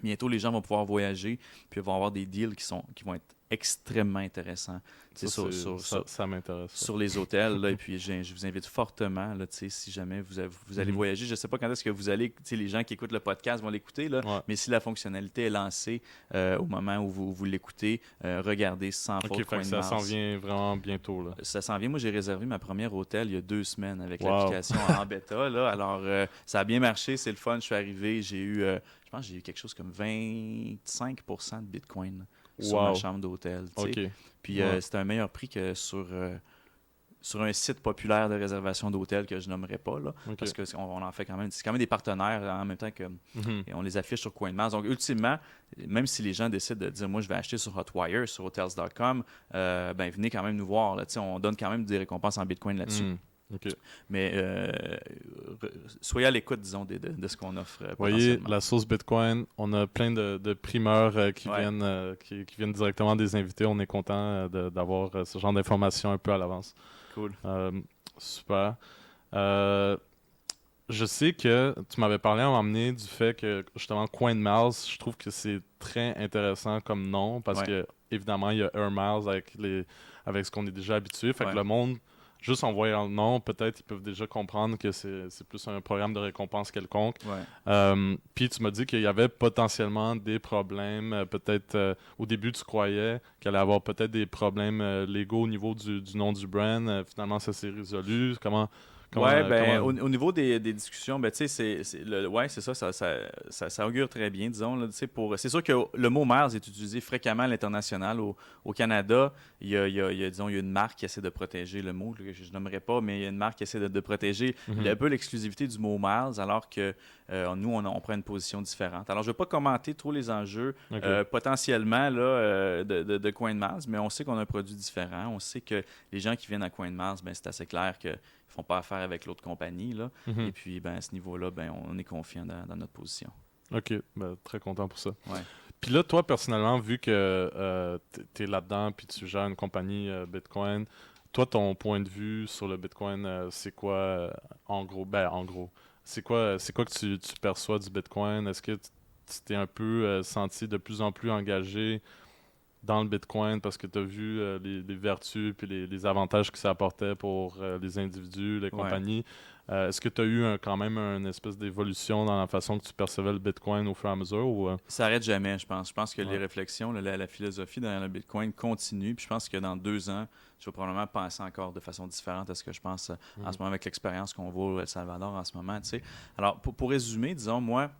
bientôt les gens vont pouvoir voyager, puis vont avoir des deals qui vont être extrêmement intéressants. Ça m'intéresse. Sur les hôtels, là, et puis je vous invite fortement, là, si jamais vous allez voyager, je ne sais pas quand est-ce que vous allez, les gens qui écoutent le podcast vont l'écouter, là, mais si la fonctionnalité est lancée au moment où vous l'écoutez, regardez sans faute CoinMars. Ça s'en vient vraiment bientôt. Là. Ça s'en vient. Moi, j'ai réservé ma première hôtel il y a 2 semaines avec l'application en bêta. Là. Alors, ça a bien marché, c'est le fun. Je suis arrivé, je pense que j'ai eu quelque chose comme 25% de Bitcoin sur ma chambre d'hôtel. Puis c'était un meilleur prix que sur un site populaire de réservation d'hôtel que je nommerai pas, là, parce qu'on en fait quand même. C'est quand même des partenaires en même temps que et on les affiche sur CoinMars. Donc, ultimement, même si les gens décident de dire moi je vais acheter sur Hotwire, sur hotels.com, venez quand même nous voir. Là, on donne quand même des récompenses en Bitcoin là-dessus. Mais soyez à l'écoute, disons, de ce qu'on offre. Vous voyez, la sauce Bitcoin, on a plein de primeurs qui viennent directement des invités. On est content d'avoir ce genre d'informations un peu à l'avance. Cool. Super. Je sais que tu m'avais parlé à un moment donné du fait que, justement, CoinMars, je trouve que c'est très intéressant comme nom parce que, évidemment, il y a EarMars avec ce qu'on est déjà habitué. Fait que le monde, juste en voyant le nom, peut-être ils peuvent déjà comprendre que c'est plus un programme de récompense quelconque. Puis tu m'as dit qu'il y avait potentiellement des problèmes. Peut-être au début, tu croyais qu'il allait y avoir peut-être des problèmes légaux au niveau du nom du brand. Finalement, ça s'est résolu. Au niveau des discussions, c'est ça augure très bien, disons. Là, c'est sûr que le mot Mars est utilisé fréquemment à l'international. Au Canada, il y a une marque qui essaie de protéger le mot, que je nommerai pas, mais il y a une marque qui essaie de protéger un peu l'exclusivité du mot Mars, alors que nous, on prend une position différente. Alors, je ne vais pas commenter trop les enjeux potentiellement là, de CoinMars, mais on sait qu'on a un produit différent. On sait que les gens qui viennent à CoinMars, c'est assez clair que font pas affaire avec l'autre compagnie. Là. Et puis, à ce niveau-là, on est confiant dans notre position. OK. Très content pour ça. Puis là, toi, personnellement, vu que tu es là-dedans puis tu gères une compagnie Bitcoin, toi, ton point de vue sur le Bitcoin, c'est quoi, en gros? C'est quoi que tu perçois du Bitcoin? Est-ce que tu t'es un peu senti de plus en plus engagé dans le Bitcoin parce que tu as vu les vertus et les avantages que ça apportait pour les individus, les compagnies. Est-ce que tu as eu quand même une espèce d'évolution dans la façon que tu percevais le Bitcoin au fur et à mesure? Ou, Ça n'arrête jamais, je pense. Je pense que les réflexions, la philosophie derrière le Bitcoin continue. Puis je pense que dans 2 ans, je vais probablement penser encore de façon différente à ce que je pense en ce moment avec l'expérience qu'on voit au El Salvador en ce moment. T'sais. Alors, pour résumer, disons, moi,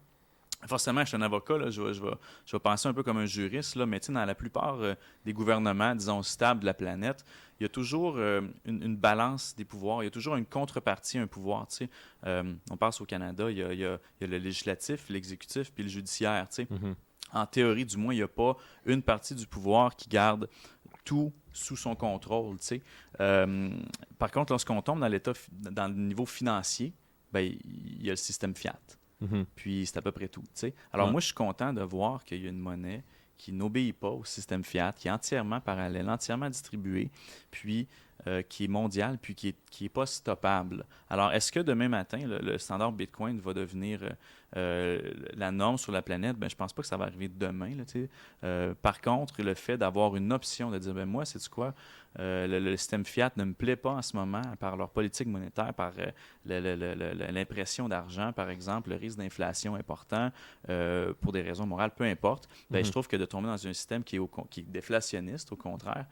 forcément, je suis un avocat, là, je vais penser un peu comme un juriste, là, mais dans la plupart des gouvernements, disons, stables de la planète, il y a toujours une balance des pouvoirs, il y a toujours une contrepartie à un pouvoir. On passe au Canada, il y a le législatif, l'exécutif, puis le judiciaire. En théorie, du moins, il n'y a pas une partie du pouvoir qui garde tout sous son contrôle. Par contre, lorsqu'on tombe dans le niveau financier, il y a le système fiat. Puis c'est à peu près tout. Alors moi, je suis content de voir qu'il y a une monnaie qui n'obéit pas au système fiat, qui est entièrement parallèle, entièrement distribué, puis qui est mondial, puis qui est pas stoppable. Alors, est-ce que demain matin, le standard Bitcoin va devenir la norme sur la planète? Ben, je pense pas que ça va arriver demain. Là, par contre, le fait d'avoir une option de dire, ben moi, c'est quoi? Le système fiat ne me plaît pas en ce moment par leur politique monétaire, par l'impression d'argent, par exemple, le risque d'inflation important, pour des raisons morales, peu importe. Ben, je trouve que de tomber dans un système qui est déflationniste, au contraire,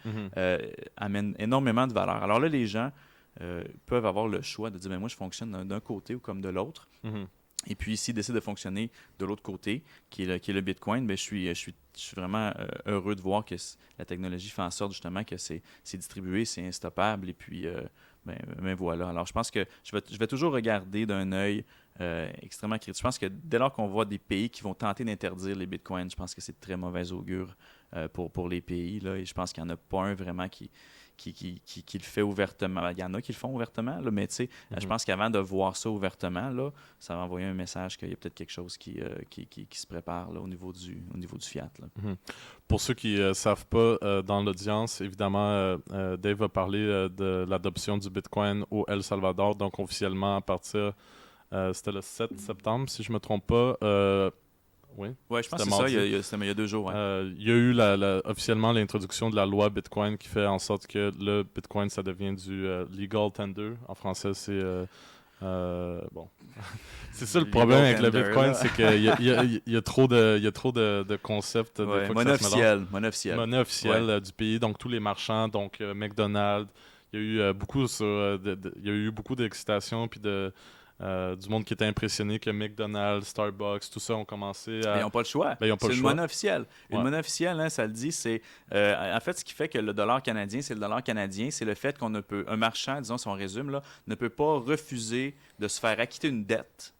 amène énormément de valeur. Alors là, les gens peuvent avoir le choix de dire, ben moi, je fonctionne d'un côté ou comme de l'autre. Et puis, s'ils décident de fonctionner de l'autre côté, qui est le Bitcoin, ben, je suis vraiment heureux de voir que la technologie fait en sorte justement que c'est distribué, c'est instoppable. Et puis, ben voilà. Alors, je pense que je vais toujours regarder d'un œil extrêmement critique. Je pense que dès lors qu'on voit des pays qui vont tenter d'interdire les Bitcoins, je pense que c'est de très mauvais augure pour les pays. Là, et je pense qu'il n'y en a pas un vraiment qui le fait ouvertement. Il y en a qui le font ouvertement, là, mais tu sais, je pense qu'avant de voir ça ouvertement, là, ça va envoyer un message qu'il y a peut-être quelque chose qui se prépare là, au niveau du fiat. Là. Pour ceux qui ne savent pas, dans l'audience, évidemment, Dave va parler de l'adoption du Bitcoin au El Salvador, donc officiellement à partir, c'était le 7 septembre, si je ne me trompe pas. Oui, je pense que c'est ça, il y a 2 jours. Ouais. Il y a eu officiellement l'introduction de la loi Bitcoin qui fait en sorte que le Bitcoin, ça devient du legal tender. En français, c'est... bon. C'est ça le problème avec le Bitcoin, c'est qu'il y a trop de concepts. Monnaie officielle du pays, donc tous les marchands, donc McDonald's. Il y a eu il y a eu beaucoup d'excitation puis du monde qui était impressionné que McDonald's, Starbucks, tout ça ont commencé à... Mais ils n'ont pas le choix. C'est une monnaie officielle. Une monnaie officielle, hein, ça le dit, c'est... en fait, ce qui fait que le dollar canadien, c'est le dollar canadien, c'est le fait qu'on ne peut... Un marchand, disons, si on résume, là, ne peut pas refuser de se faire acquitter une dette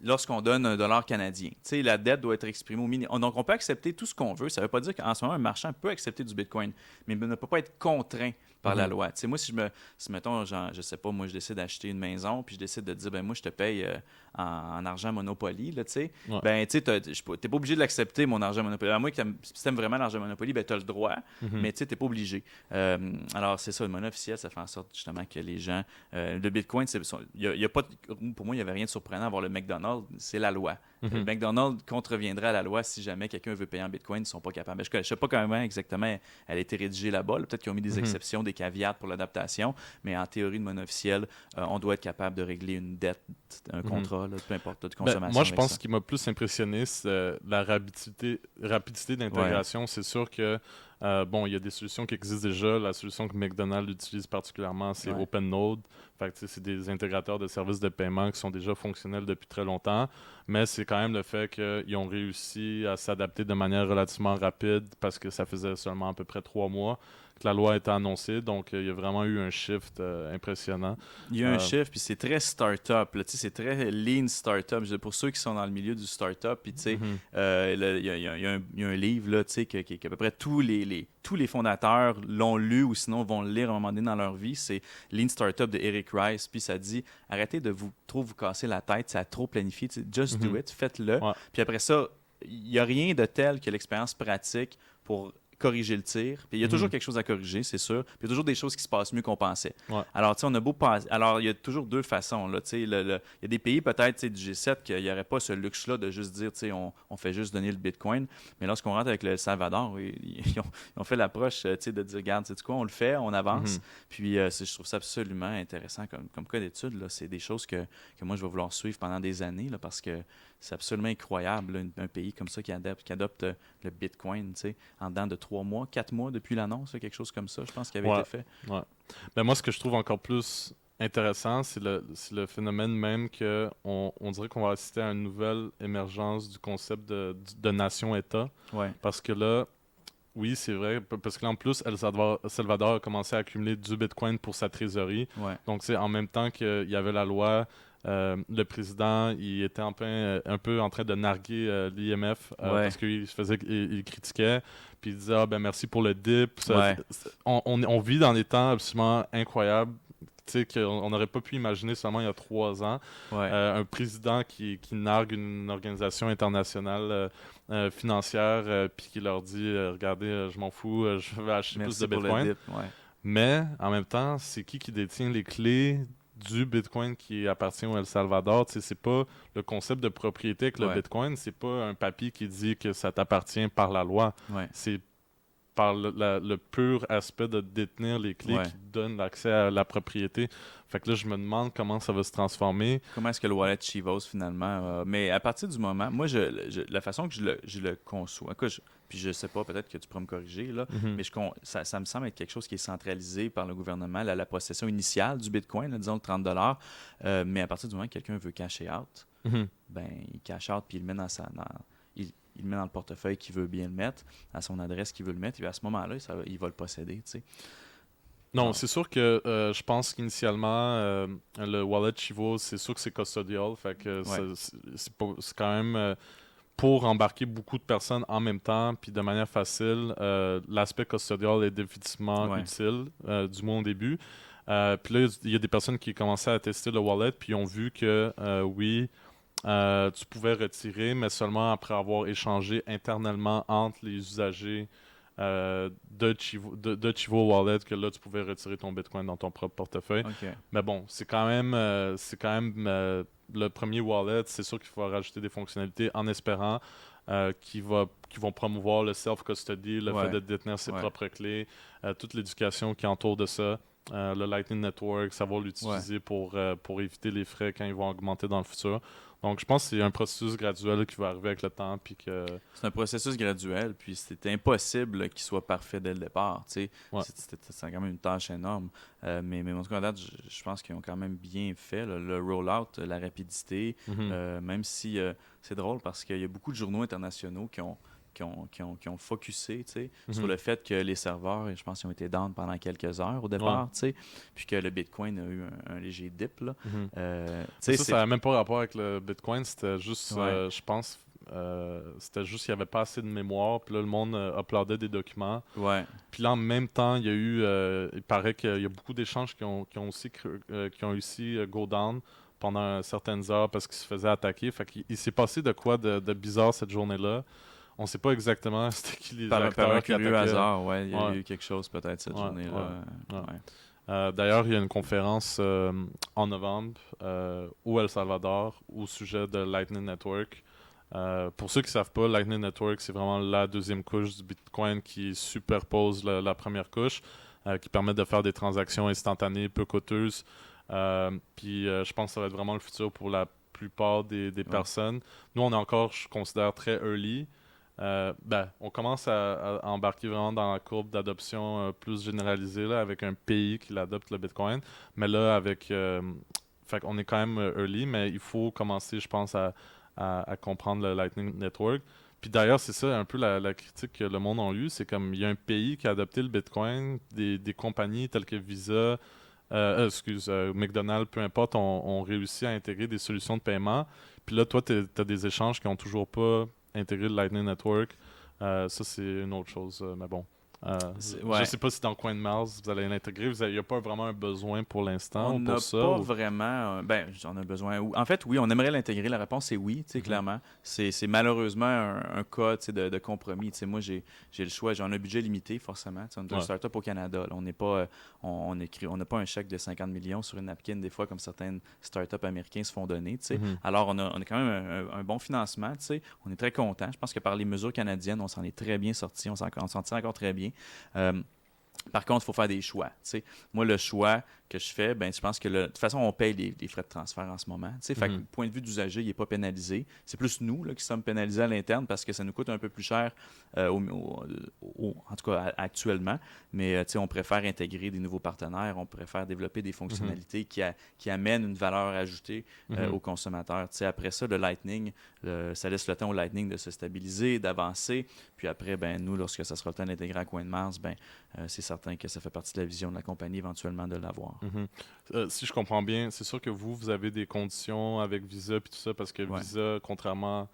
lorsqu'on donne un dollar canadien. Tu sais, la dette doit être exprimée au minimum. Donc, on peut accepter tout ce qu'on veut. Ça ne veut pas dire qu'en ce moment, un marchand peut accepter du Bitcoin, mais il ne peut pas être contraint par la loi. Tu sais, moi, si mettons, je sais pas, moi, je décide d'acheter une maison, puis je décide de dire, ben moi, je te paye en argent Monopoly, là, tu sais, ben, tu sais, t'es pas obligé de l'accepter, mon argent Monopoly. À moins que si t'aimes vraiment l'argent Monopoly, ben, t'as le droit, mais tu sais, t'es pas obligé. Alors, c'est ça, le monnaie officielle, ça fait en sorte, justement, que les gens... le Bitcoin, y a pas pour moi, il n'y avait rien de surprenant à voir le McDonald's, c'est la loi. Le McDonald's contreviendrait à la loi si jamais quelqu'un veut payer en Bitcoin, ils ne sont pas capables. Je ne sais pas comment exactement elle a été rédigée là-bas. Peut-être qu'ils ont mis des exceptions, des caveats pour l'adaptation, mais en théorie de monnaie officielle, on doit être capable de régler une dette, un contrat, là, peu importe, de consommation. Moi, je pense qu'il m'a plus impressionné, c'est la rapidité d'intégration. Ouais. C'est sûr que bon, il y a des solutions qui existent déjà. La solution que McDonald's utilise particulièrement, c'est OpenNode. Fait que, c'est des intégrateurs de services de paiement qui sont déjà fonctionnels depuis très longtemps. Mais c'est quand même le fait qu'ils ont réussi à s'adapter de manière relativement rapide parce que ça faisait seulement à peu près 3 mois que la loi a été annoncée. Donc, il y a vraiment eu un shift impressionnant. Il y a un shift, puis c'est très start-up. Là, c'est très lean start-up. Pour ceux qui sont dans le milieu du start-up, puis il y a un livre là, qui à peu près tous les fondateurs l'ont lu ou sinon vont le lire à un moment donné dans leur vie. C'est Lean Startup de Eric Rice. Puis ça dit, arrêtez de vous casser la tête, ça a trop planifié. Just do it, faites-le. Ouais. Puis après ça, il n'y a rien de tel que l'expérience pratique pour corriger le tir. Puis il y a toujours quelque chose à corriger, c'est sûr. Puis il y a toujours des choses qui se passent mieux qu'on pensait. Ouais. Alors, tu sais, on a beau passer... Alors, il y a toujours 2 façons, là. Tu sais, il y a des pays, peut-être, tu sais, du G7, qu'il n'y aurait pas ce luxe-là de juste dire, tu sais, on fait juste donner le Bitcoin. Mais lorsqu'on rentre avec le Salvador, ils ont fait l'approche, tu sais, de dire, regarde, tu sais quoi, on le fait, on avance. Puis je trouve ça absolument intéressant comme cas d'étude, là. C'est des choses que moi, je vais vouloir suivre pendant des années, là, parce que c'est absolument incroyable, là, un pays comme ça qui adopte le Bitcoin, tu sais, en dedans de 3 mois, 4 mois depuis l'annonce, quelque chose comme ça, je pense, qui avait été fait. Ouais. Ben moi, ce que je trouve encore plus intéressant, c'est le phénomène même qu'on dirait qu'on va assister à une nouvelle émergence du concept de nation-État. Ouais. Parce que là, oui, c'est vrai, parce que là, en plus, El Salvador a commencé à accumuler du Bitcoin pour sa trésorerie. Ouais. Donc, c'est en même temps qu'il y avait la loi... le président, il était un peu en train de narguer l'IMF parce qu'il critiquait, puis il disait ben merci pour le dip. On vit dans des temps absolument incroyables, tu sais, qu'on n'aurait pas pu imaginer seulement il y a 3 ans. Un président qui nargue une organisation internationale financière puis qui leur dit regardez, je m'en fous, je vais acheter Merci plus de pour le Bitcoin. dip. Ouais. Mais en même temps, c'est qui détient les clés du Bitcoin qui appartient au El Salvador? Tu sais, c'est pas le concept de propriété avec le Ouais. Bitcoin, c'est pas un papier qui dit que ça t'appartient par la loi. Ouais. C'est par le pur aspect de détenir les clés Ouais. qui donne l'accès à la propriété. Fait que là, je me demande comment ça va se transformer. Comment est-ce que le wallet Chivos finalement mais à partir du moment, moi la façon que je le conçois, puis je sais pas, peut-être que tu pourras me corriger là, Mhm. mais ça me semble être quelque chose qui est centralisé par le gouvernement, la possession initiale du Bitcoin, là, disons le 30 mais à partir du moment que quelqu'un veut cacher out, Mhm. ben il cache out puis il le met il le met dans le portefeuille qu'il veut bien le mettre, à son adresse qu'il veut le mettre, et à ce moment-là, il va le posséder, tu sais. Non, Ah, c'est sûr que je pense qu'initialement, le wallet Chivo, c'est sûr que c'est custodial. Fait que ouais, c'est quand même pour embarquer beaucoup de personnes en même temps, puis de manière facile. L'aspect custodial est définitivement ouais, utile, du moins au début. Puis là, il y a des personnes qui commençaient à tester le wallet, puis ont vu que oui, tu pouvais retirer, mais seulement après avoir échangé internellement entre les usagers de Chivo Wallet, que là, tu pouvais retirer ton Bitcoin dans ton propre portefeuille. ok, Mais bon, c'est quand même le premier wallet. C'est sûr qu'il faut rajouter des fonctionnalités en espérant qui vont promouvoir le self-custody, le fait ouais, de détenir ses ouais, propres clés, toute l'éducation qui entoure de ça. Le Lightning Network, savoir ouais. l'utiliser pour éviter les frais quand ils vont augmenter dans le futur. Donc, je pense que c'est un processus graduel qui va arriver avec le temps. Puis que, C'est un processus graduel, puis c'était impossible qu'il soit parfait dès le départ. Tu sais. ouais. C'est quand même une tâche énorme. Mais en tout cas, à date, je pense qu'ils ont quand même bien fait là, le rollout, la rapidité, Mhm. même si c'est drôle parce qu'il y a beaucoup de journaux internationaux qui ont focusé tu sais, sur Mhm. le fait que les serveurs, je pense qu'ils ont été down pendant quelques heures au Ouais. départ, tu sais, puis que le Bitcoin a eu un léger dip. Là. Mhm. Tu Mais sais, ça n'a même pas rapport avec le Bitcoin. C'était juste, Ouais, je pense, c'était juste qu'il n'y avait pas assez de mémoire. Puis là, le monde uploadait des documents. ouais, Puis là, en même temps, il y a eu, il paraît qu'il y a beaucoup d'échanges qui ont aussi go down pendant certaines heures parce qu'ils se faisaient attaquer. Fait qu'il il s'est passé de quoi de bizarre cette journée-là. On sait pas exactement c'était qui les par un acteurs qui curieux attaquaient. hasard, ouais, il y a Ouais, eu quelque chose peut-être cette ouais, ouais, journée-là. ouais. Ouais. D'ailleurs, il y a une conférence en novembre au El Salvador au sujet de Lightning Network. Pour ceux qui ne savent pas, Lightning Network, c'est vraiment la deuxième couche du Bitcoin qui superpose la première couche, qui permet de faire des transactions instantanées, peu coûteuses. Puis je pense que ça va être vraiment le futur pour la plupart des Ouais. personnes. Nous, on est encore, je considère, très early. On commence à embarquer vraiment dans la courbe d'adoption plus généralisée là, avec un pays qui l'adopte le Bitcoin. Mais là, fait qu'on est quand même early, mais il faut commencer, je pense, à comprendre le Lightning Network. Puis d'ailleurs, c'est ça un peu la critique que le monde a eue, c'est comme il y a un pays qui a adopté le Bitcoin, des compagnies telles que Visa, McDonald's, peu importe, ont réussi à intégrer des solutions de paiement. Puis là, toi, tu as des échanges qui ont toujours pas intégré le Lightning Network. Ça, c'est une autre chose. Mais bon. Je Ouais. sais pas si dans Coin Mars, vous allez l'intégrer. Il n'y a pas vraiment un besoin pour On l'instant ou n'a pour ça. pas vraiment. Ben, j'en ai besoin. En fait, oui, on aimerait l'intégrer. La réponse est oui, tu sais, Mhm. clairement. C'est malheureusement un cas tu sais, de compromis. Tu sais, moi, j'ai le choix. J'ai un budget limité, forcément. Tu sais, on est un Ouais. startup au Canada. Là. On n'est pas. On n'a pas un chèque de 50 millions sur une napkin, des fois, comme certaines startups américains se font donner. Tu sais. Mhm. Alors, on a quand même un bon financement. Tu sais. On est très content. Je pense que par les mesures canadiennes, on s'en est très bien sorti. On s'en tire encore très bien. Par contre, il faut faire des choix. Tu sais. Moi, le choix que je fais, ben, je pense que de toute façon, on paye les frais de transfert en ce moment. Tu sais. Fait que, Mhm. point de vue d'usager, il n'est pas pénalisé. C'est plus nous là, qui sommes pénalisés à l'interne parce que ça nous coûte un peu plus cher, en tout cas actuellement. Mais tu sais, on préfère intégrer des nouveaux partenaires, on préfère développer des Mhm. fonctionnalités qui amènent une valeur ajoutée Mhm. aux consommateurs. Tu sais, après ça, le Lightning, ça laisse le temps au Lightning de se stabiliser, d'avancer. Puis après, ben, nous, lorsque ça sera le temps d'intégrer à CoinMars, ben, c'est certain que ça fait partie de la vision de la compagnie éventuellement de l'avoir. Mhm. Si je comprends bien, c'est sûr que vous avez des conditions avec Visa et tout ça, parce que Ouais. Visa, contrairement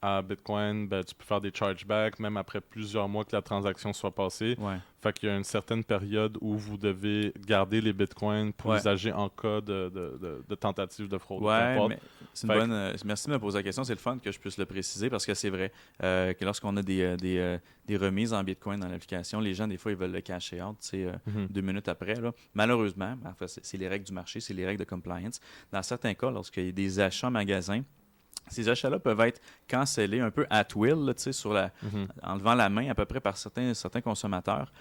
à Bitcoin, ben, tu peux faire des chargebacks même après plusieurs mois que la transaction soit passée. Ouais. Fait qu'il y a une certaine période où vous devez garder les bitcoins pour Ouais. usager en cas de tentative de fraude, peu Ouais, importe. mais c'est une Fait que- bonne. Merci de me poser la question. C'est le fun que je puisse le préciser parce que c'est vrai que lorsqu'on a des remises en Bitcoin dans l'application, les gens, des fois, ils veulent le cacher out, tu sais, Mhm. 2 minutes après. Là. Malheureusement, enfin, c'est les règles du marché, c'est les règles de compliance. Dans certains cas, lorsqu'il y a des achats en magasin, ces achats-là peuvent être cancellés un peu at will, là, tu sais, Mhm. en levant la main à peu près par certains consommateurs,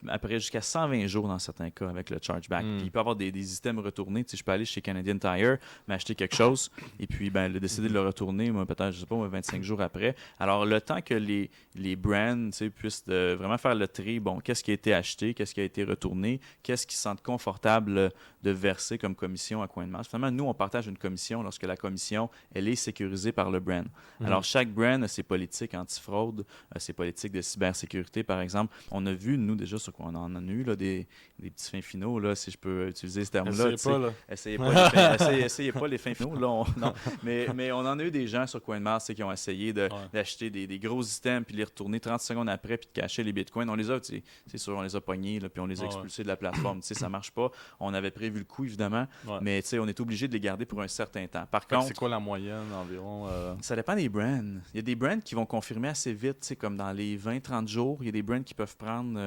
après jusqu'à 120 jours dans certains cas avec le chargeback. Puis Mhm. il peut y avoir des items retournés. Tu sais, je peux aller chez Canadian Tire, m'acheter quelque chose, et puis ben, décider de le retourner, moi, peut-être, je sais pas, moi, 25 jours après. Alors, le temps que les brands tu sais, puissent vraiment faire le tri, bon, qu'est-ce qui a été acheté, qu'est-ce qui a été retourné, qu'est-ce qu'ils se sentent confortables de verser comme commission à CoinMass. Finalement, nous, on partage une commission lorsque la commission, elle est sécurisée par le brand. Alors, Mhm. chaque brand a ses politiques anti-fraude, ses politiques de cybersécurité, par exemple. On a vu, nous, déjà, sur quoi on en a eu, là, des petits fins finaux, là, si je peux utiliser ce terme-là. Essayez Tu sais. pas, là. Essayez pas les fins finaux, là. Non. Mais on en a eu des gens sur CoinMars tu sais, qui ont essayé Ouais. d'acheter des gros items puis les retourner 30 secondes après puis de cacher les bitcoins. On les a, tu sais, c'est sûr, on les a pognés là, puis on les a Ouais, ouais. expulsés de la plateforme. Tu sais, ça marche pas. On avait prévu le coup, évidemment, Ouais. mais tu sais, on est obligé de les garder pour un certain temps. Par Fait que contre, c'est quoi la moyenne environ? ça dépend des brands. Il y a des brands qui vont confirmer assez vite, tu sais, comme dans les 20-30 jours. Il y a des brands qui peuvent prendre,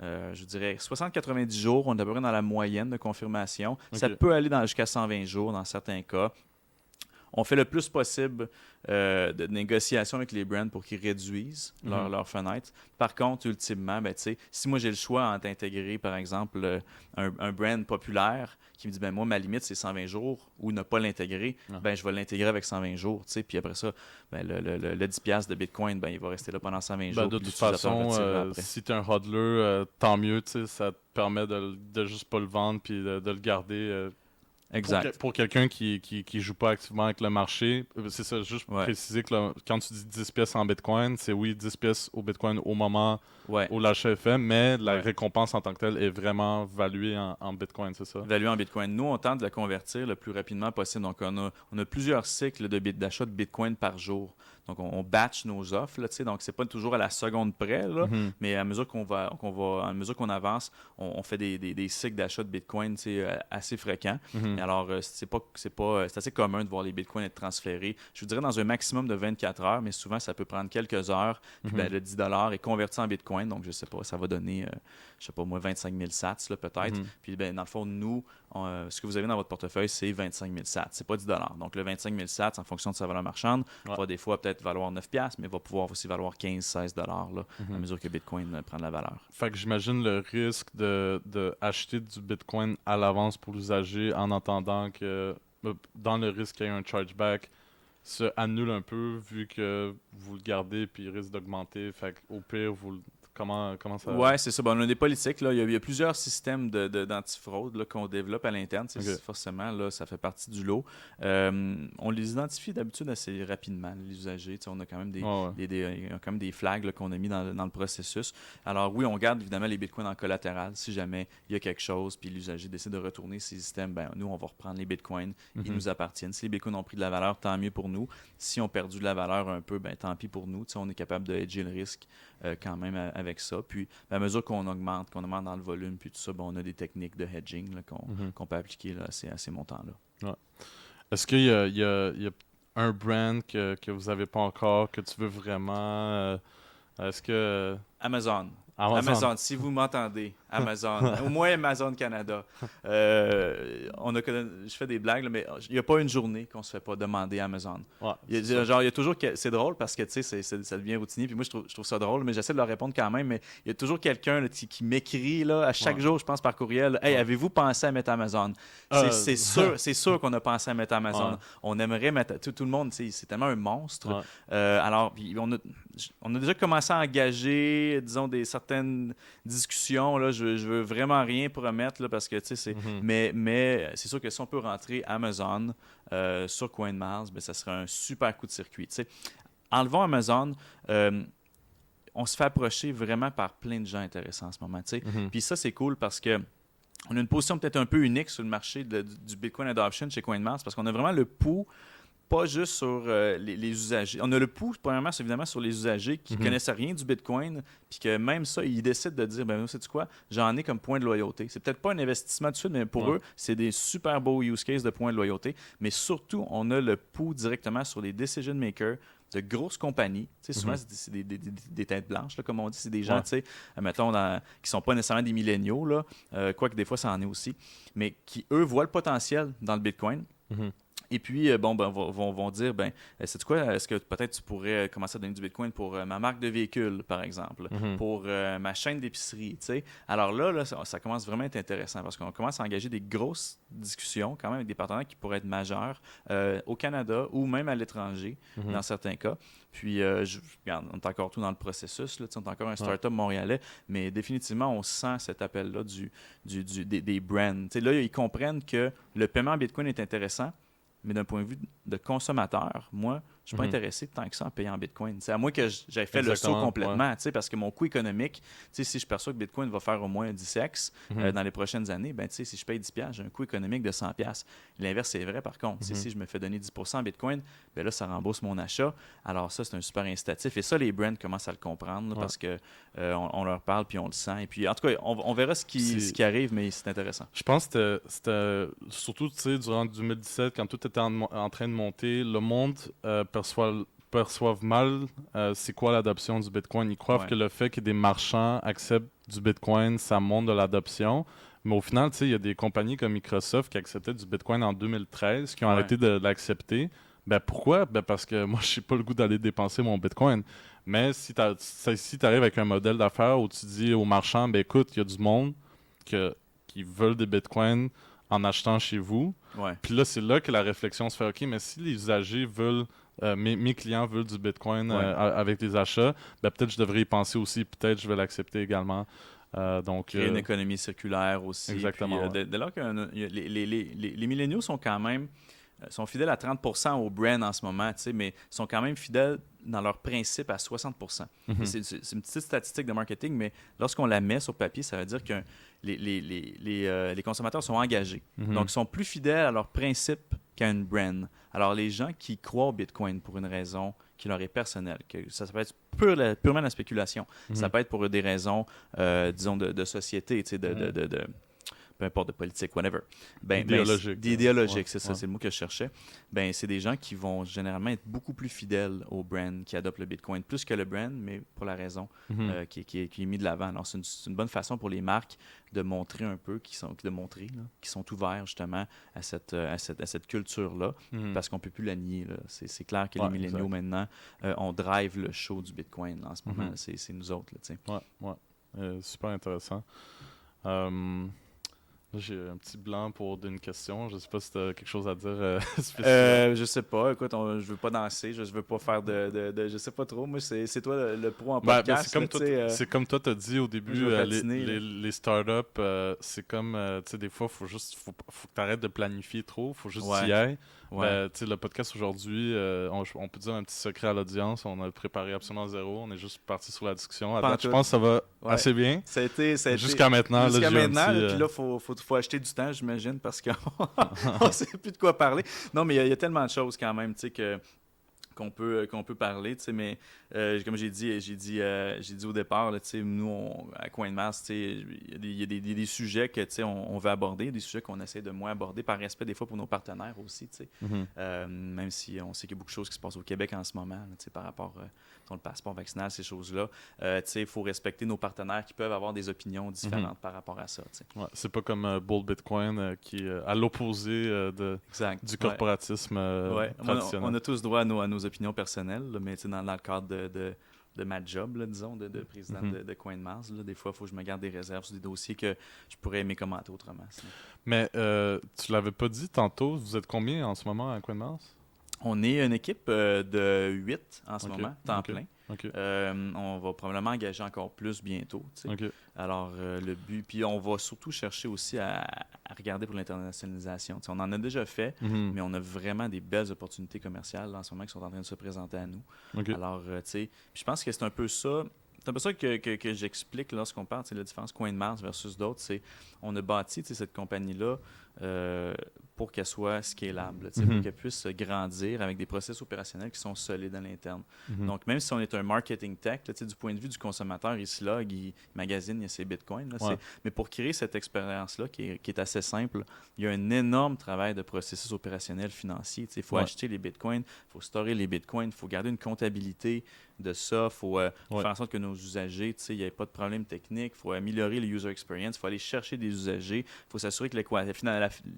je dirais, 60-90 jours. On est à peu près dans la moyenne de confirmation. Ça Ok. peut aller jusqu'à 120 jours dans certains cas. On fait le plus possible de négociations avec les brands pour qu'ils réduisent Mhm. leur fenêtre. Par contre, ultimement, ben, si moi j'ai le choix entre intégrer, par exemple, un brand populaire qui me dit, ben moi, ma limite, c'est 120 jours, ou ne pas l'intégrer, Ouais. ben je vais l'intégrer avec 120 jours. Puis après ça, ben, le 10$ de Bitcoin, ben, il va rester là pendant 120 Ben, jours, de puis toute l'utilisateur façon, retirera après. si t'es un hodler, tant mieux, tu sais, ça te permet de juste pas le vendre puis de le garder. Exact. Pour quelqu'un qui joue pas activement avec le marché, c'est ça, juste Ouais. préciser que quand tu dis 10 pièces en Bitcoin, c'est oui 10 pièces au Bitcoin au moment Ouais. où l'achat est fait, mais la Ouais. récompense en tant que telle est vraiment valuée en Bitcoin, c'est ça? Valué en Bitcoin. Nous, on tente de la convertir le plus rapidement possible. Donc, on a plusieurs cycles d'achat de Bitcoin par jour. Donc, on batch nos offres. Là, tu sais. Donc, c'est pas toujours à la seconde près, là, Mhm. mais à mesure à mesure qu'on avance, on fait des cycles d'achat de Bitcoin tu sais, assez fréquents. Et Mhm. alors, c'est assez commun de voir les Bitcoins être transférés. Je vous dirais dans un maximum de 24 heures, mais souvent, ça peut prendre quelques heures. Puis, ben, Mhm. le 10 est converti en Bitcoin. Donc, je sais pas, ça va donner, je sais pas moi, 25 000 sats, là, peut-être. Mhm. Puis, ben, dans le fond, nous, ce que vous avez dans votre portefeuille, c'est 25 000 sats. C'est pas 10 Donc, le 25 000 sats, en fonction de sa valeur marchande, Ouais. va des fois peut-être valoir 9 mais va pouvoir aussi valoir 15-16 là, à Mhm. mesure que Bitcoin prend de la valeur. Fait que j'imagine le risque de acheter du Bitcoin à l'avance pour l'usager en attendant que, dans le risque qu'il y ait un chargeback, se annule un peu vu que vous le gardez puis il risque d'augmenter. Fait qu'au pire, comment ça. Ouais, c'est ça. Bon, on a des politiques. Là. Il y a plusieurs systèmes d'antifraude là, qu'on développe à l'interne. Tu sais, Ok. forcément, là, ça fait partie du lot. On les identifie d'habitude assez rapidement, les usagers. Tu sais, on a quand même Ouais, ouais. il y a quand même des flags là, qu'on a mis dans le processus. Alors oui, on garde évidemment les bitcoins en collatéral. Si jamais il y a quelque chose, puis l'usager décide de retourner ces systèmes, ben, nous, on va reprendre les bitcoins. Ils Mhm. nous appartiennent. Si les bitcoins ont pris de la valeur, tant mieux pour nous. Si on perdu de la valeur un peu, ben, tant pis pour nous. Tu sais, on est capable de hedger le risque quand même avec ça. Puis, à mesure qu'on augmente dans le volume, puis tout ça, ben, on a des techniques de hedging là, Mhm. qu'on peut appliquer là, à ces montants-là. Ouais. Est-ce qu'il y a un brand que vous n'avez pas encore, que tu veux vraiment. Est-ce que. Amazon. Amazon. Amazon, si vous m'entendez, Amazon, au moins Amazon Canada. Je fais des blagues, là, mais il n'y a pas une journée qu'on ne se fait pas demander Amazon. Ouais, Il y c'est a, ça. genre, il y a toujours. C'est drôle parce que, tu sais, ça devient routinier. Puis moi, je trouve ça drôle, mais j'essaie de leur répondre quand même. Mais il y a toujours quelqu'un là, qui m'écrit là, à chaque Ouais. jour, je pense, par courriel. Hey, Ouais. avez-vous pensé à mettre Amazon? Euh, C'est sûr qu'on a pensé à mettre Amazon. ouais. On aimerait mettre. Tout le monde, tu sais, c'est tellement un monstre. Ouais. Alors, puis on a déjà commencé à engager, disons, certaines discussions. Là, je veux vraiment rien promettre là, parce que, tu sais, Mhm. mais c'est sûr que si on peut rentrer Amazon sur CoinMars, ben, ça serait un super coup de circuit. Tu sais. Enlevons Amazon, on se fait approcher vraiment par plein de gens intéressants en ce moment. Tu sais. Mhm. Puis ça, c'est cool parce que on a une position peut-être un peu unique sur le marché du Bitcoin Adoption chez CoinMars parce qu'on a vraiment le pouls pas juste sur les usagers. On a le pouls, premièrement, c'est évidemment sur les usagers qui connaissent rien du Bitcoin, puis que même ça, ils décident de dire, ben, sais-tu quoi, j'en ai comme point de loyauté. C'est peut-être pas un investissement tout de suite, mais pour eux, c'est des super beaux use cases de points de loyauté. Mais surtout, on a le pouls directement sur les decision makers de grosses compagnies. Tu sais, souvent, c'est des têtes blanches, là, comme on dit. C'est des gens, tu sais, mettons, qui sont pas nécessairement des milléniaux, là, quoique des fois, ça en est aussi, mais qui, eux, voient le potentiel dans le Bitcoin. Et puis, vont dire, ben, sais-tu quoi, est-ce que peut-être tu pourrais commencer à donner du Bitcoin pour ma marque de véhicule, par exemple, pour ma chaîne d'épicerie, tu sais. Alors là, ça commence vraiment à être intéressant parce qu'on commence à engager des grosses discussions quand même avec des partenaires qui pourraient être majeurs au Canada ou même à l'étranger, dans certains cas. Puis, regarde, on est encore tout dans le processus, là, on est encore un start-up montréalais, mais définitivement, on sent cet appel-là des brands. Tu sais, là, ils comprennent que le paiement en Bitcoin est intéressant, mais d'un point de vue de consommateur, moi, je ne suis pas intéressé tant que ça en payant en Bitcoin. C'est à moins que j'aie fait le saut complètement, parce que mon coût économique, si je perçois que Bitcoin va faire au moins 10x dans les prochaines années, ben, si je paye 10$, j'ai un coût économique de 100$. L'inverse est vrai par contre. Si je me fais donner 10% en Bitcoin, ben là, ça rembourse mon achat. Alors ça, c'est un super incitatif. Et ça, les brands commencent à le comprendre là, parce que on leur parle puis on le sent. Et puis, en tout cas, on verra ce qui arrive, mais c'est intéressant. Je pense que c'était surtout durant 2017, quand tout était en train de monter, le monde perçoivent mal c'est quoi l'adoption du Bitcoin. Ils croient que le fait que des marchands acceptent du Bitcoin, ça montre de l'adoption. Mais au final, il y a des compagnies comme Microsoft qui acceptaient du Bitcoin en 2013, qui ont arrêté de l'accepter. Ben pourquoi? Ben parce que moi, je n'ai pas le goût d'aller dépenser mon Bitcoin. Mais si tu arrives avec un modèle d'affaires où tu dis aux marchands, ben écoute, il y a du monde qui veulent des Bitcoins en achetant chez vous. Puis là, c'est là que la réflexion se fait, OK, mais si les usagers veulent, mes clients veulent du Bitcoin avec des achats, ben peut-être je devrais y penser aussi, peut-être je vais l'accepter également. Créer une économie circulaire aussi. Exactement. Puis, dès lors que les milléniaux sont quand même sont fidèles à 30% au brand en ce moment, mais sont quand même fidèles dans leur principe à 60%. C'est une petite statistique de marketing, mais lorsqu'on la met sur papier, ça veut dire que les consommateurs sont engagés. Donc, ils sont plus fidèles à leur principe qu'à une brand. Alors, les gens qui croient au Bitcoin pour une raison qui leur est personnelle, que ça peut être purement de la spéculation, ça peut être pour des raisons, disons, de société, peu importe, de politique, whatever. Idéologique, c'est ça, c'est le mot que je cherchais. Ben, c'est des gens qui vont généralement être beaucoup plus fidèles au brand qui adoptent le Bitcoin, plus que le brand, mais pour la raison qui est mise de l'avant. Alors, c'est une bonne façon pour les marques de montrer un peu, qu'ils sont ouverts justement à cette culture-là, parce qu'on ne peut plus la nier. Là. C'est clair que les milléniaux, maintenant, on drive le show du Bitcoin là, en ce moment. C'est nous autres. Super intéressant. Là, j'ai un petit blanc pour une question. Je sais pas si tu as quelque chose à dire spécial. Je sais pas. Écoute, je veux pas danser. Je veux pas faire je sais pas trop. Moi, c'est toi le pro en podcast. C'est comme toi t'as dit au début, les startups, c'est comme, des fois, faut que tu arrêtes de planifier trop. Faut juste y aller. Le podcast aujourd'hui, on peut dire un petit secret à l'audience. On a préparé absolument zéro. On est juste parti sur la discussion. Je pense que ça va assez bien. Ça a été jusqu'à maintenant. Puis là, faut acheter du temps, j'imagine, parce qu'on ne sait plus de quoi parler. Non, mais il y a tellement de choses quand même, qu'on peut parler, mais comme j'ai dit au départ, nous, à CoinMass, il y a des sujets que on veut aborder, des sujets qu'on essaie de moins aborder par respect des fois pour nos partenaires aussi, même si on sait qu'il y a beaucoup de choses qui se passent au Québec en ce moment, par rapport au passeport vaccinal, ces choses-là. Il faut respecter nos partenaires qui peuvent avoir des opinions différentes par rapport à ça. C'est pas comme Bull Bitcoin qui est à l'opposé du corporatisme traditionnel. On a tous droit à nos opinions personnelles, là, mais dans le cadre de ma job, là, disons, de président de CoinMass, des fois, il faut que je me garde des réserves sur des dossiers que je pourrais aimer commenter autrement. Mais tu l'avais pas dit tantôt, vous êtes combien en ce moment à CoinMass? On est une équipe de 8 en ce moment, temps plein. On va probablement engager encore plus bientôt. Alors, le but... Puis on va surtout chercher aussi à regarder pour l'internationalisation. On en a déjà fait, mais on a vraiment des belles opportunités commerciales là, en ce moment qui sont en train de se présenter à nous. Alors, je pense que c'est un peu ça... C'est un peu ça que j'explique lorsqu'on parle de la différence CoinMass versus d'autres. On a bâti cette compagnie-là pour qu'elle soit scalable, pour qu'elle puisse grandir avec des processus opérationnels qui sont solides à l'interne. Donc, même si on est un marketing tech, là, du point de vue du consommateur, il se log, il magasine, il y a ses bitcoins. Là, mais pour créer cette expérience-là, qui est assez simple, il y a un énorme travail de processus opérationnel financier. Il faut acheter les bitcoins, il faut storer les bitcoins, il faut garder une comptabilité de ça, il faut faire en sorte que nos usagers, il n'y ait pas de problème technique, il faut améliorer le user experience, il faut aller chercher des usagers, il faut s'assurer que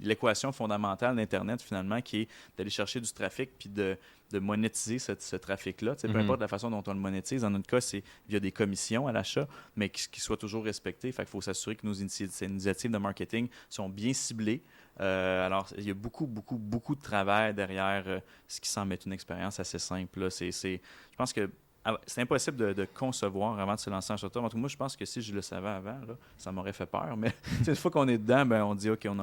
l'équation fondamentale d'Internet, finalement, qui est d'aller chercher du trafic puis de monétiser ce trafic-là. Peu importe la façon dont on le monétise, dans notre cas, c'est via des commissions à l'achat, mais qui soient toujours respectées. Fait qu'il faut s'assurer que nos initiatives de marketing sont bien ciblées. Alors, il y a beaucoup, beaucoup, beaucoup de travail derrière ce qui semble être une expérience assez simple. Là. Je pense que c'est impossible de concevoir avant de se lancer en short term. Moi, je pense que si je le savais avant, là, ça m'aurait fait peur. Mais une fois qu'on est dedans, on dit OK, on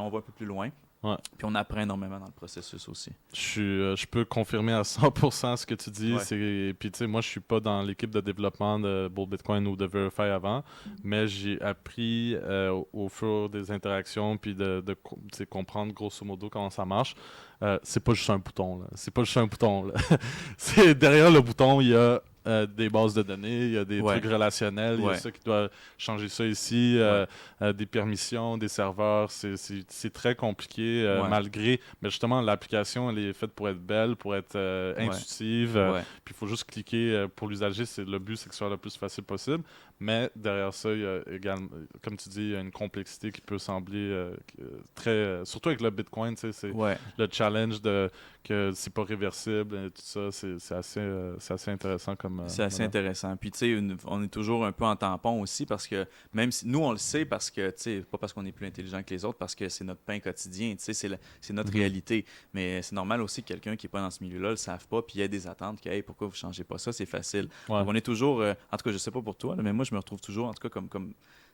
va un peu plus loin. Puis on apprend énormément dans le processus aussi. Je peux confirmer à 100% ce que tu dis. Puis tu sais, moi je suis pas dans l'équipe de développement de Bull Bitcoin ou de Verify avant, mais j'ai appris au fur des interactions puis de comprendre grosso modo comment ça marche. C'est pas juste un bouton là. C'est pas juste un bouton là. C'est derrière le bouton, il y a des bases de données, il y a des trucs relationnels, il y a ça qui doit changer ça ici, des permissions, des serveurs, c'est très compliqué malgré, mais justement l'application elle est faite pour être belle, pour être intuitive, puis il faut juste cliquer pour l'usager, le but c'est que ce soit le plus facile possible, mais derrière ça, il y a également, comme tu dis, il y a une complexité qui peut sembler très, surtout avec le Bitcoin, c'est le challenge que c'est pas réversible et tout ça, c'est assez intéressant comme c'est assez intéressant. Puis, tu sais, on est toujours un peu en tampon aussi parce que, même si nous, on le sait parce que, tu sais, pas parce qu'on est plus intelligent que les autres, parce que c'est notre pain quotidien, tu sais, c'est notre réalité. Mais c'est normal aussi que quelqu'un qui n'est pas dans ce milieu-là le sache pas, puis il y a des attentes que, hey, pourquoi vous changez pas ça, c'est facile. Donc, on est toujours, en tout cas, je sais pas pour toi, là, mais moi, je me retrouve toujours, en tout cas, comme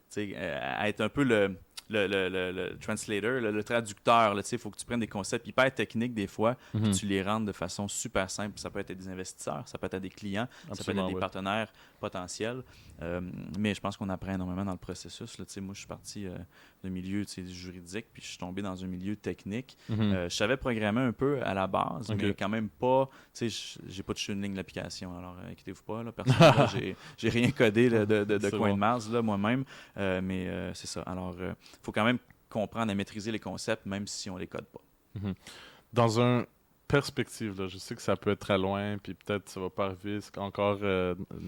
tu sais, à être un peu le translator, le traducteur. Il faut que tu prennes des concepts hyper techniques des fois, puis tu les rendes de façon super simple. Ça peut être à des investisseurs, ça peut être à des clients, ça peut être à des partenaires potentiels. Mais je pense qu'on apprend énormément dans le processus. Là. Moi, je suis parti d'un milieu juridique, puis je suis tombé dans un milieu technique. Je savais programmer un peu à la base, mais quand même pas. J'ai pas touché une ligne d'application. Alors, inquiétez-vous pas. Là, personnellement, j'ai rien codé là, de CoinMars moi-même. Mais c'est ça. Alors, faut quand même comprendre à maîtriser les concepts, même si on les code pas. Dans une perspective, là, je sais que ça peut être très loin, puis peut-être ça va pas arriver, c'est encore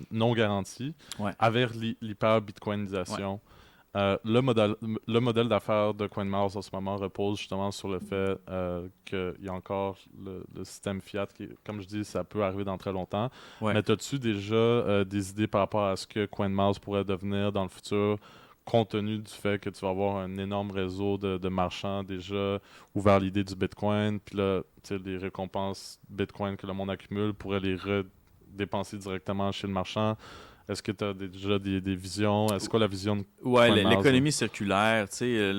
non garanti. Avec l'hyper-bitcoinisation, le modèle d'affaires de CoinMars en ce moment repose justement sur le fait qu'il y a encore le système fiat qui, comme je dis, ça peut arriver dans très longtemps. Mais as-tu déjà des idées par rapport à ce que CoinMars pourrait devenir dans le futur, compte tenu du fait que tu vas avoir un énorme réseau de marchands déjà ouvert à l'idée du Bitcoin, puis là, les récompenses Bitcoin que le monde accumule pourrait les redépenser directement chez le marchand. Est-ce que tu as déjà des visions? Est-ce quoi la vision de l'économie circulaire, tu sais,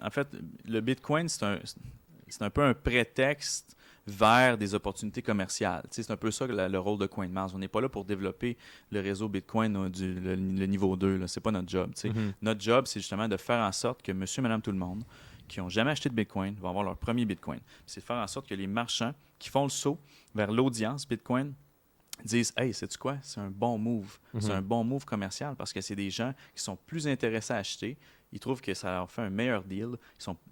en fait, le Bitcoin, c'est un peu un prétexte vers des opportunités commerciales. Tu sais, c'est un peu ça le rôle de CoinMars. On n'est pas là pour développer le réseau Bitcoin le niveau 2. Ce n'est pas notre job. Tu sais. Notre job, c'est justement de faire en sorte que monsieur, madame, tout le monde qui n'ont jamais acheté de Bitcoin vont avoir leur premier Bitcoin. C'est de faire en sorte que les marchands qui font le saut vers l'audience Bitcoin disent « Hey, sais-tu quoi? C'est un bon move. C'est un bon move commercial parce que c'est des gens qui sont plus intéressés à acheter. Ils trouvent que ça leur fait un meilleur deal.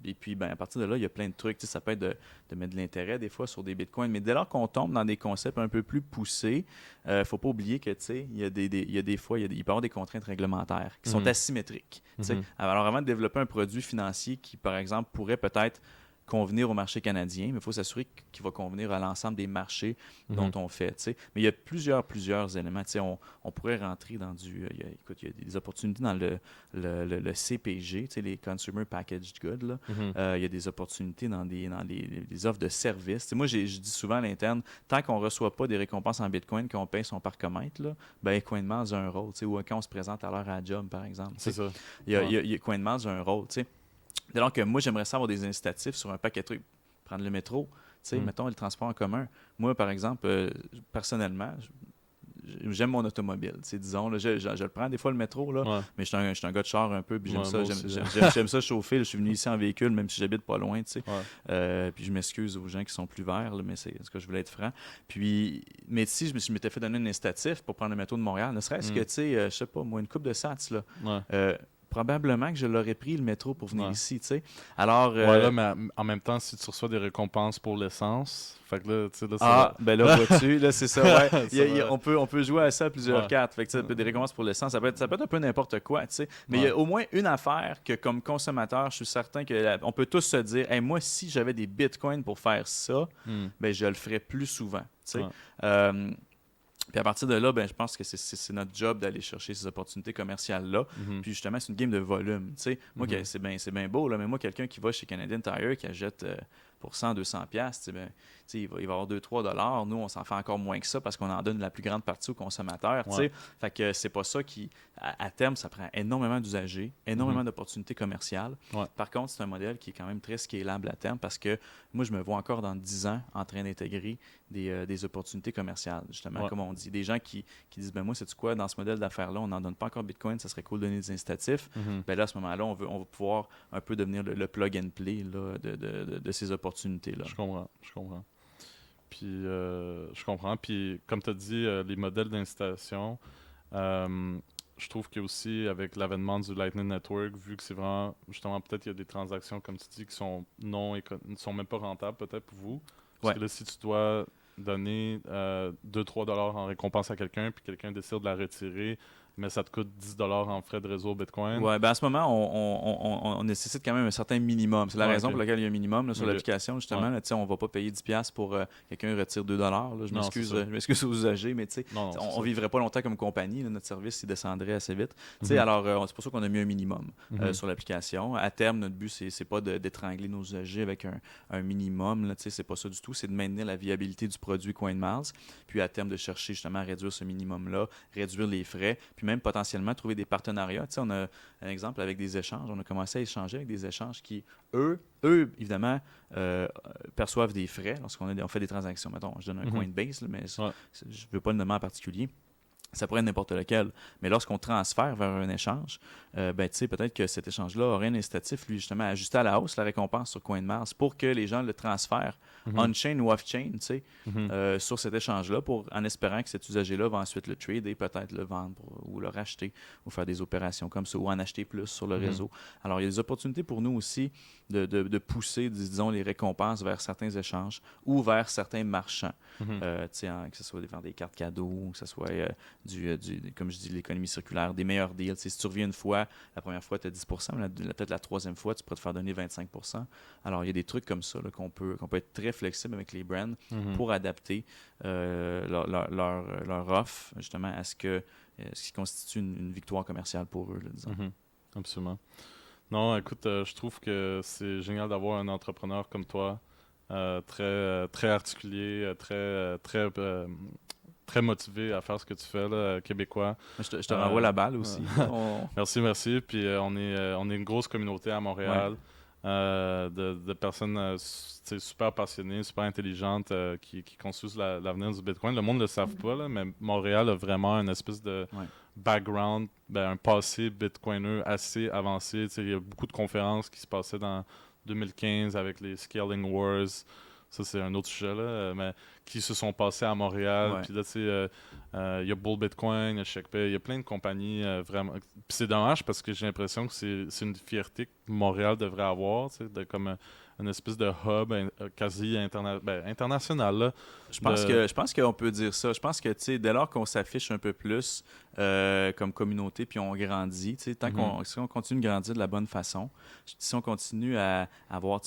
Et puis, à partir de là, il y a plein de trucs. Ça peut être de mettre de l'intérêt des fois sur des bitcoins. Mais dès lors qu'on tombe dans des concepts un peu plus poussés, il ne faut pas oublier que il y a des fois, il peut y avoir des contraintes réglementaires qui sont asymétriques. Alors, avant de développer un produit financier qui, par exemple, pourrait peut-être convenir au marché canadien, mais il faut s'assurer qu'il va convenir à l'ensemble des marchés dont on fait. Mais il y a plusieurs éléments. On pourrait rentrer dans il y a des opportunités dans le CPG, les Consumer Packaged Goods. Là. Il y a des opportunités dans les offres de services. Moi, je dis souvent à l'interne, tant qu'on ne reçoit pas des récompenses en Bitcoin, qu'on paye son parcomètre, là, CoinMars a un rôle. Ou quand on se présente à l'heure à la job, par exemple. C'est ça. CoinMars a un rôle. Dès lors que moi, j'aimerais savoir des incitatifs sur un paquet de trucs. Prendre le métro, mettons le transport en commun. Moi, par exemple, personnellement, j'aime mon automobile, disons. Là, je le prends des fois le métro, là, Ouais. mais je suis un gars de char un peu, puis j'aime Ouais, ça. moi aussi. J'aime ça chauffer. Là, je suis venu ici en véhicule, même si j'habite pas loin, tu sais. Ouais. Puis je m'excuse aux gens qui sont plus verts, là, mais c'est ce que je voulais être franc. Puis, mais si je m'étais fait donner un incitatif pour prendre le métro de Montréal, ne serait-ce que, tu sais, je sais pas, moi, une coupe de sats, là. Ouais. Probablement que je l'aurais pris le métro pour venir Ouais. ici, tu sais. Alors, Ouais, là, mais en même temps, si tu reçois des récompenses pour l'essence, fait que là, tu sais, là, ben là, vois-tu, là, c'est ça, ouais. Ça On peut jouer à ça à plusieurs cartes. Fait que, tu sais, des récompenses pour l'essence, ça peut être un peu n'importe quoi, tu sais. Mais il y a au moins une affaire que, comme consommateur, je suis certain on peut tous se dire, hey, moi, si j'avais des bitcoins pour faire ça, ben, je le ferais plus souvent, tu sais. Puis à partir de là, ben, je pense que c'est notre job d'aller chercher ces opportunités commerciales-là. Puis justement, c'est une game de volume. Moi, c'est bien beau, là, mais moi, quelqu'un qui va chez Canadian Tire, qui achète pour 100-200$, ben, il va avoir 2-3$. Nous, on s'en fait encore moins que ça parce qu'on en donne la plus grande partie aux consommateurs. Fait que c'est pas ça qui, à terme, ça prend énormément d'usagers, énormément d'opportunités commerciales. Par contre, c'est un modèle qui est quand même très scalable à terme parce que moi, je me vois encore dans 10 ans en train d'intégrer des opportunités commerciales, justement, comme on dit. Des gens qui disent, ben moi, sais-tu quoi, dans ce modèle d'affaires-là, on n'en donne pas encore Bitcoin, ça serait cool de donner des incitatifs. Ben là, à ce moment-là, on va pouvoir un peu devenir le plug and play là, de ces opportunités-là. Je comprends. Puis, je comprends. Puis, comme tu as dit, les modèles d'incitation, je trouve que aussi avec l'avènement du Lightning Network, vu que c'est vraiment, justement, peut-être qu'il y a des transactions, comme tu dis, qui sont ne sont même pas rentables, peut-être pour vous. Parce que là, si tu dois donner 2-3$ en récompense à quelqu'un, puis quelqu'un décide de la retirer, mais ça te coûte 10$ en frais de réseau Bitcoin. Ouais, ben à ce moment, on nécessite quand même un certain minimum. C'est la raison pour laquelle il y a un minimum là, sur l'application, justement. Là, on ne va pas payer 10$ pour quelqu'un retire 2$. Là. Je m'excuse aux usagers, mais on ne vivrait pas longtemps comme compagnie. Là, notre service il descendrait assez vite. Alors, c'est pour ça qu'on a mis un minimum sur l'application. À terme, notre but, c'est pas d'étrangler nos usagers avec un minimum. C'est pas ça du tout. C'est de maintenir la viabilité du produit CoinMiles. Puis à terme, de chercher justement à réduire ce minimum-là, réduire les frais, puis même potentiellement trouver des partenariats. On a un exemple avec des échanges. On a commencé à échanger avec des échanges qui, eux évidemment, perçoivent des frais lorsqu'on fait des transactions. Mettons, je donne un Coinbase, là, mais je ne veux pas le nommer en particulier. Ça pourrait être n'importe lequel. Mais lorsqu'on transfère vers un échange, peut-être que cet échange-là aurait un incitatif, lui, justement, à ajuster à la hausse la récompense sur CoinMars pour que les gens le transfèrent on-chain ou off-chain, sur cet échange-là, en espérant que cet usager-là va ensuite le trade et peut-être le vendre ou le racheter ou faire des opérations comme ça ou en acheter plus sur le réseau. Alors, il y a des opportunités pour nous aussi de pousser, disons, les récompenses vers certains échanges ou vers certains marchands. Que ce soit vendre des cartes cadeaux, que ce soit comme je dis, l'économie circulaire, des meilleurs deals. Si tu reviens une fois, la première fois, tu as 10%, mais peut-être la troisième fois, tu pourrais te faire donner 25%. Alors, il y a des trucs comme ça là, qu'on peut être très flexible avec les brands pour adapter leur offre, justement, à ce qui constitue une victoire commerciale pour eux, là, disons. Absolument. Non, écoute, je trouve que c'est génial d'avoir un entrepreneur comme toi, très articulé, très motivé à faire ce que tu fais, là, québécois. Je te renvoie la balle aussi. Merci. Puis on est une grosse communauté à Montréal de personnes super passionnées, super intelligentes qui construisent l'avenir du Bitcoin. Le monde ne le savent pas, là, mais Montréal a vraiment une espèce de background, un passé bitcoineux assez avancé. Il y a beaucoup de conférences qui se passaient dans 2015 avec les Scaling Wars. Ça, c'est un autre sujet, là, mais qui se sont passés à Montréal. Puis là, tu sais, il y a Bull Bitcoin, il y a ShakePay, il y a plein de compagnies vraiment. Puis c'est dommage parce que j'ai l'impression que c'est une fierté que Montréal devrait avoir, tu sais, comme une espèce de hub quasi international, là. Je pense qu'on peut dire ça. Je pense que, tu sais, dès lors qu'on s'affiche un peu plus comme communauté, puis on grandit, tu sais, si on continue de grandir de la bonne façon, si on continue à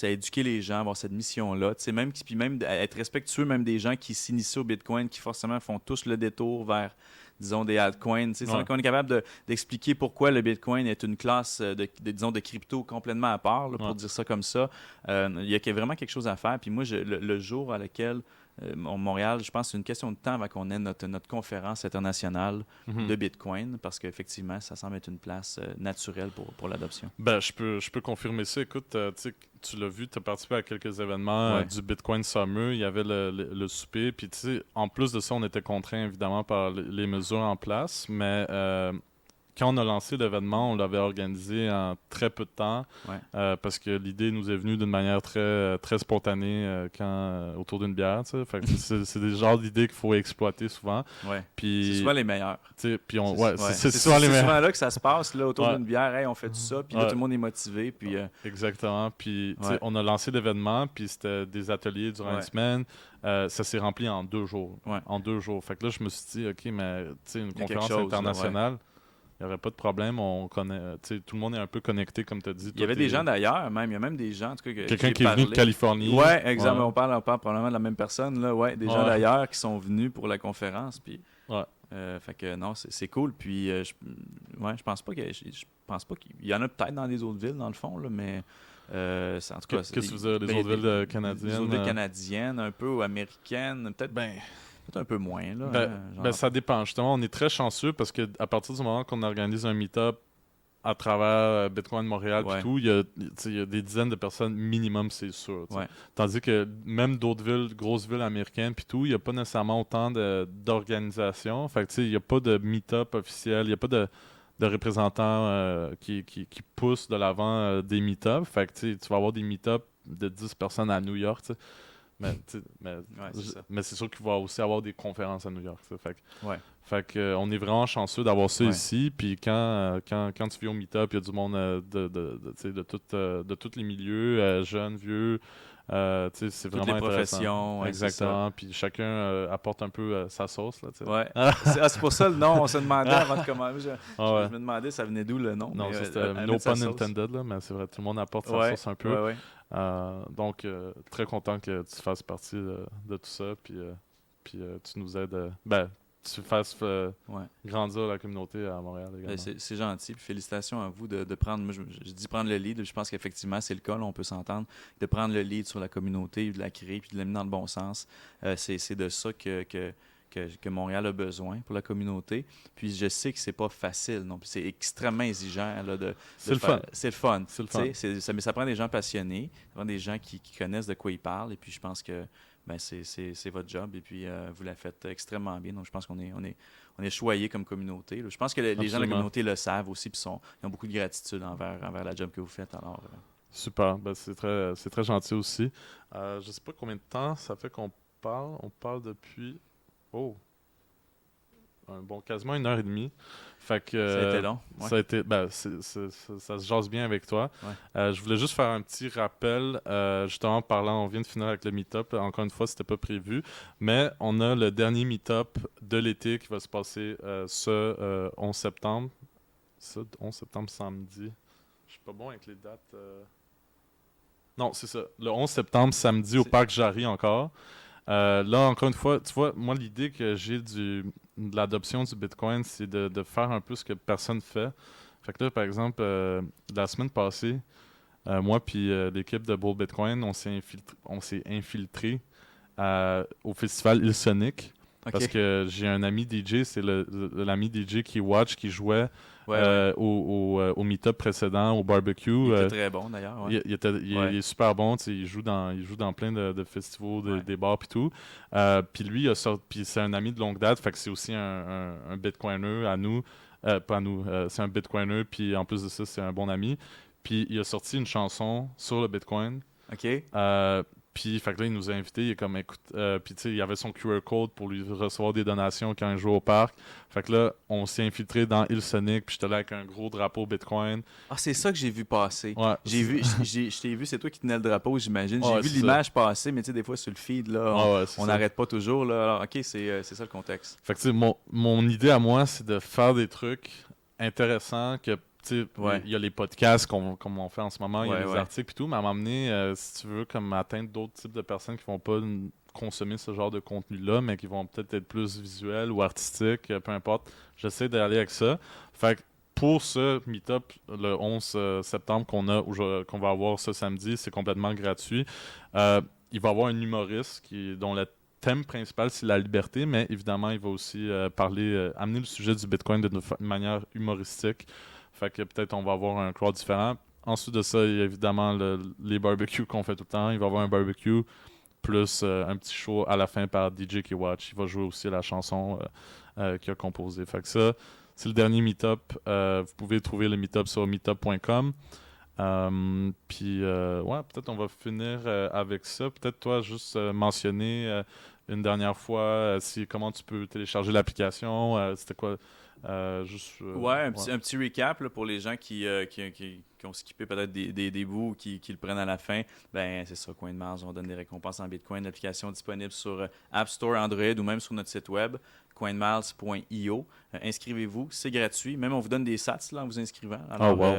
éduquer les gens, avoir cette mission-là, tu sais, puis même à être respectueux même des gens qui s'initient au Bitcoin, qui forcément font tous le détour vers, disons, des altcoins. Si on est capable d'expliquer pourquoi le Bitcoin est une classe de crypto complètement à part, là, pour dire ça comme ça, il y a vraiment quelque chose à faire. Puis moi, le jour à lequel Montréal, je pense que c'est une question de temps avant qu'on ait notre conférence internationale de Bitcoin, parce qu'effectivement, ça semble être une place naturelle pour l'adoption. Ben, je peux confirmer ça. Écoute, tu l'as vu, tu as participé à quelques événements du Bitcoin Summer. Il y avait le souper. Puis, tu sais, en plus de ça, on était contraints, évidemment, par les mesures en place. Mais quand on a lancé l'événement, on l'avait organisé en très peu de temps parce que l'idée nous est venue d'une manière très spontanée autour d'une bière. Fait que c'est des genres d'idées qu'il faut exploiter souvent. Ouais. Puis, c'est souvent les meilleurs. C'est souvent les meilleurs. C'est souvent là que ça se passe, là, autour d'une bière. Hey, on fait tout ça, puis là, tout le monde est motivé. Puis, Exactement. Puis on a lancé l'événement, puis c'était des ateliers durant une semaine. Ça s'est rempli en 2 jours. En 2 jours. Fait que là, je me suis dit, OK, mais une conférence internationale, il n'y aurait pas de problème. On connaît, tout le monde est un peu connecté, comme tu as dit. Il y avait des gens d'ailleurs, même. Il y a même des gens, en tout cas, quelqu'un qui est venu de Californie. Oui, exactement. On parle probablement de la même personne. Là. Ouais, des gens d'ailleurs qui sont venus pour la conférence. Puis, fait que non, c'est cool. Puis, je pense pas qu'il y en a peut-être dans des autres villes, dans le fond, là, mais en tout cas... Qu'est-ce que vous avez des autres villes canadiennes? Des autres villes canadiennes, un peu, ou américaines, peut-être... Peut-être un peu moins. Là, ça dépend. Justement, on est très chanceux parce qu'à partir du moment qu'on organise un meet-up à travers Bitcoin Montréal et tout, il y a des dizaines de personnes minimum, c'est sûr. Tandis que même d'autres villes, grosses villes américaines puis tout, il n'y a pas nécessairement autant d'organisations. Fait que il n'y a pas de meet-up officiel, il n'y a pas de représentants qui poussent de l'avant des meet-ups. Fait que tu vas avoir des meet-ups de 10 personnes à New York. Mais c'est sûr qu'il va aussi avoir des conférences à New York. Fait que, on est vraiment chanceux d'avoir ça ici. Puis quand tu viens au meet-up, il y a du monde de tous les milieux, jeunes, vieux. C'est vraiment toutes les professions. Exactement. Puis chacun apporte un peu sa sauce. C'est pour ça le nom. On se demandait avant de commencer. Je me demandais ça venait d'où le nom. Non, c'était no pun intended, là, mais c'est vrai, tout le monde apporte sa sauce un peu. Donc, très content que tu fasses partie de tout ça, puis tu nous aides, tu fasses grandir la communauté à Montréal également. C'est gentil, puis félicitations à vous de prendre, moi je dis prendre le lead, je pense qu'effectivement c'est le cas, là, on peut s'entendre, de prendre le lead sur la communauté, de la créer, puis de l'amener dans le bon sens. C'est de ça que Montréal a besoin pour la communauté. Puis je sais que c'est pas facile, non. Puis c'est extrêmement exigeant. Là, c'est le fun. C'est le fun. Mais ça prend des gens passionnés, ça prend des gens qui connaissent de quoi ils parlent. Et puis je pense que c'est votre job. Et puis vous la faites extrêmement bien. Donc je pense qu'on est choyés comme communauté. Là. Je pense que les gens de la communauté le savent aussi. Puis ils ont beaucoup de gratitude envers la job que vous faites. Alors, super. C'est très gentil aussi. Je sais pas combien de temps ça fait qu'on parle. On parle depuis... quasiment 1h30. Fait que, ça a été long. Ça a été, ça se jase bien avec toi. Je voulais juste faire un petit rappel, justement parlant, on vient de finir avec le meet-up. Encore une fois, c'était pas prévu, mais on a le dernier meet-up de l'été qui va se passer ce 11 septembre. Ça, 11 septembre samedi. Je suis pas bon avec les dates. Non, c'est ça. Le 11 septembre samedi au Parc Jarry encore. Là, encore une fois, tu vois, moi, l'idée que j'ai de l'adoption du Bitcoin, c'est de faire un peu ce que personne fait. Fait que là, par exemple, la semaine passée, moi puis l'équipe de Bull Bitcoin, on s'est infiltré au festival Ilsonic. Parce que j'ai un ami DJ, c'est l'ami DJ qui jouait au meet-up précédent, au barbecue. Il était très bon d'ailleurs. Ouais. Il est super bon, il joue dans plein de festivals, des bars et tout. Puis lui, puis c'est un ami de longue date, fait que c'est aussi un Bitcoiner à nous. Pas à nous, c'est un Bitcoiner, puis en plus de ça, c'est un bon ami. Puis il a sorti une chanson sur le Bitcoin. OK. Puis, fait que là, il nous a invités. Il est comme, écoute, puis tu sais, il avait son QR code pour lui recevoir des donations quand il jouait au parc. Fait que là, on s'est infiltré dans Ilsonic, puis j'étais là avec un gros drapeau Bitcoin. Ah, c'est ça que j'ai vu passer. Ouais, je t'ai vu, c'est toi qui tenais le drapeau, j'imagine. J'ai vu l'image passer, mais tu sais, des fois, sur le feed, là, on n'arrête pas toujours. Là. Alors, OK, c'est ça le contexte. Fait que, tu sais, mon idée à moi, c'est de faire des trucs intéressants que il y a les podcasts comme on fait en ce moment, il y a les articles et tout, mais à m'amener, si tu veux, comme atteindre d'autres types de personnes qui vont pas consommer ce genre de contenu-là, mais qui vont peut-être être plus visuels ou artistiques, peu importe. J'essaie d'aller avec ça. Fait que pour ce meet-up, le 11 septembre qu'on va avoir ce samedi, c'est complètement gratuit. Il va y avoir un humoriste dont thème principal, c'est la liberté, mais évidemment, il va aussi amener le sujet du Bitcoin d'une manière humoristique. Fait que peut-être on va avoir un crowd différent. Ensuite de ça, il y a évidemment les barbecues qu'on fait tout le temps. Il va y avoir un barbecue plus un petit show à la fin par DJ K-Watch. Il va jouer aussi la chanson qu'il a composée. Fait que ça, c'est le dernier meet-up. Vous pouvez trouver le meet-up sur meetup.com. Puis, ouais, peut-être on va finir avec ça. Peut-être toi, juste mentionner une dernière fois comment tu peux télécharger l'application. C'était quoi Ouais, un petit recap là, pour les gens qui ont skippé peut-être des bouts ou qui le prennent à la fin. Ben, c'est ça, CoinMars, on donne des récompenses en Bitcoin. L'application est disponible sur App Store, Android ou même sur notre site web, coinmiles.io. Inscrivez-vous, c'est gratuit. Même on vous donne des sats là, en vous inscrivant. Alors,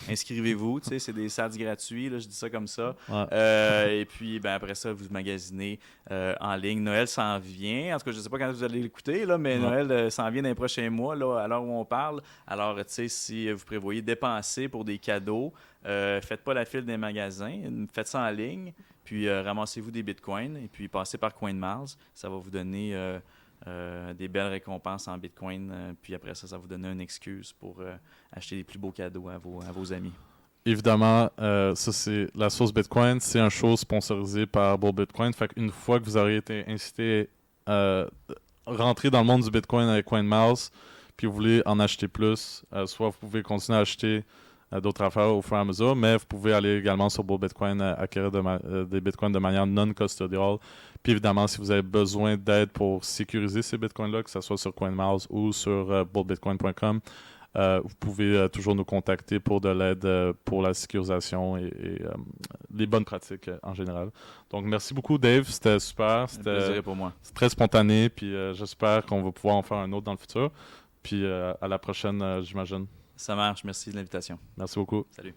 inscrivez-vous, tu sais, c'est des sats gratuits, là, je dis ça comme ça. Ouais. Et puis, ben, après ça, vous magasinez en ligne. Noël s'en vient. En tout cas, je ne sais pas quand vous allez l'écouter, là, mais Noël s'en vient dans les prochains mois, là, à l'heure où on parle. Alors, tu sais, si vous prévoyez dépenser pour des cadeaux, faites pas la file des magasins, faites ça en ligne, puis ramassez-vous des bitcoins et puis passez par CoinMars. Ça va vous donner des belles récompenses en bitcoin. Puis après ça, ça va vous donner une excuse pour acheter les plus beaux cadeaux à vos amis. Évidemment, ça c'est la source Bitcoin. C'est un show sponsorisé par Bull Bitcoin. Fait qu'une fois que vous aurez été incité à rentrer dans le monde du Bitcoin avec CoinMars, puis vous voulez en acheter plus, soit vous pouvez continuer à acheter d'autres affaires au fur et à mesure, mais vous pouvez aller également sur Bull Bitcoin acquérir des bitcoins de manière non custodial. Puis évidemment, si vous avez besoin d'aide pour sécuriser ces bitcoins-là, que ce soit sur CoinMars ou sur bullbitcoin.com, vous pouvez toujours nous contacter pour de l'aide pour la sécurisation et les bonnes pratiques en général. Donc merci beaucoup Dave, c'était super. C'était un plaisir pour moi. C'est très spontané, puis j'espère qu'on va pouvoir en faire un autre dans le futur. Puis à la prochaine, j'imagine. Ça marche, merci de l'invitation. Merci beaucoup. Salut.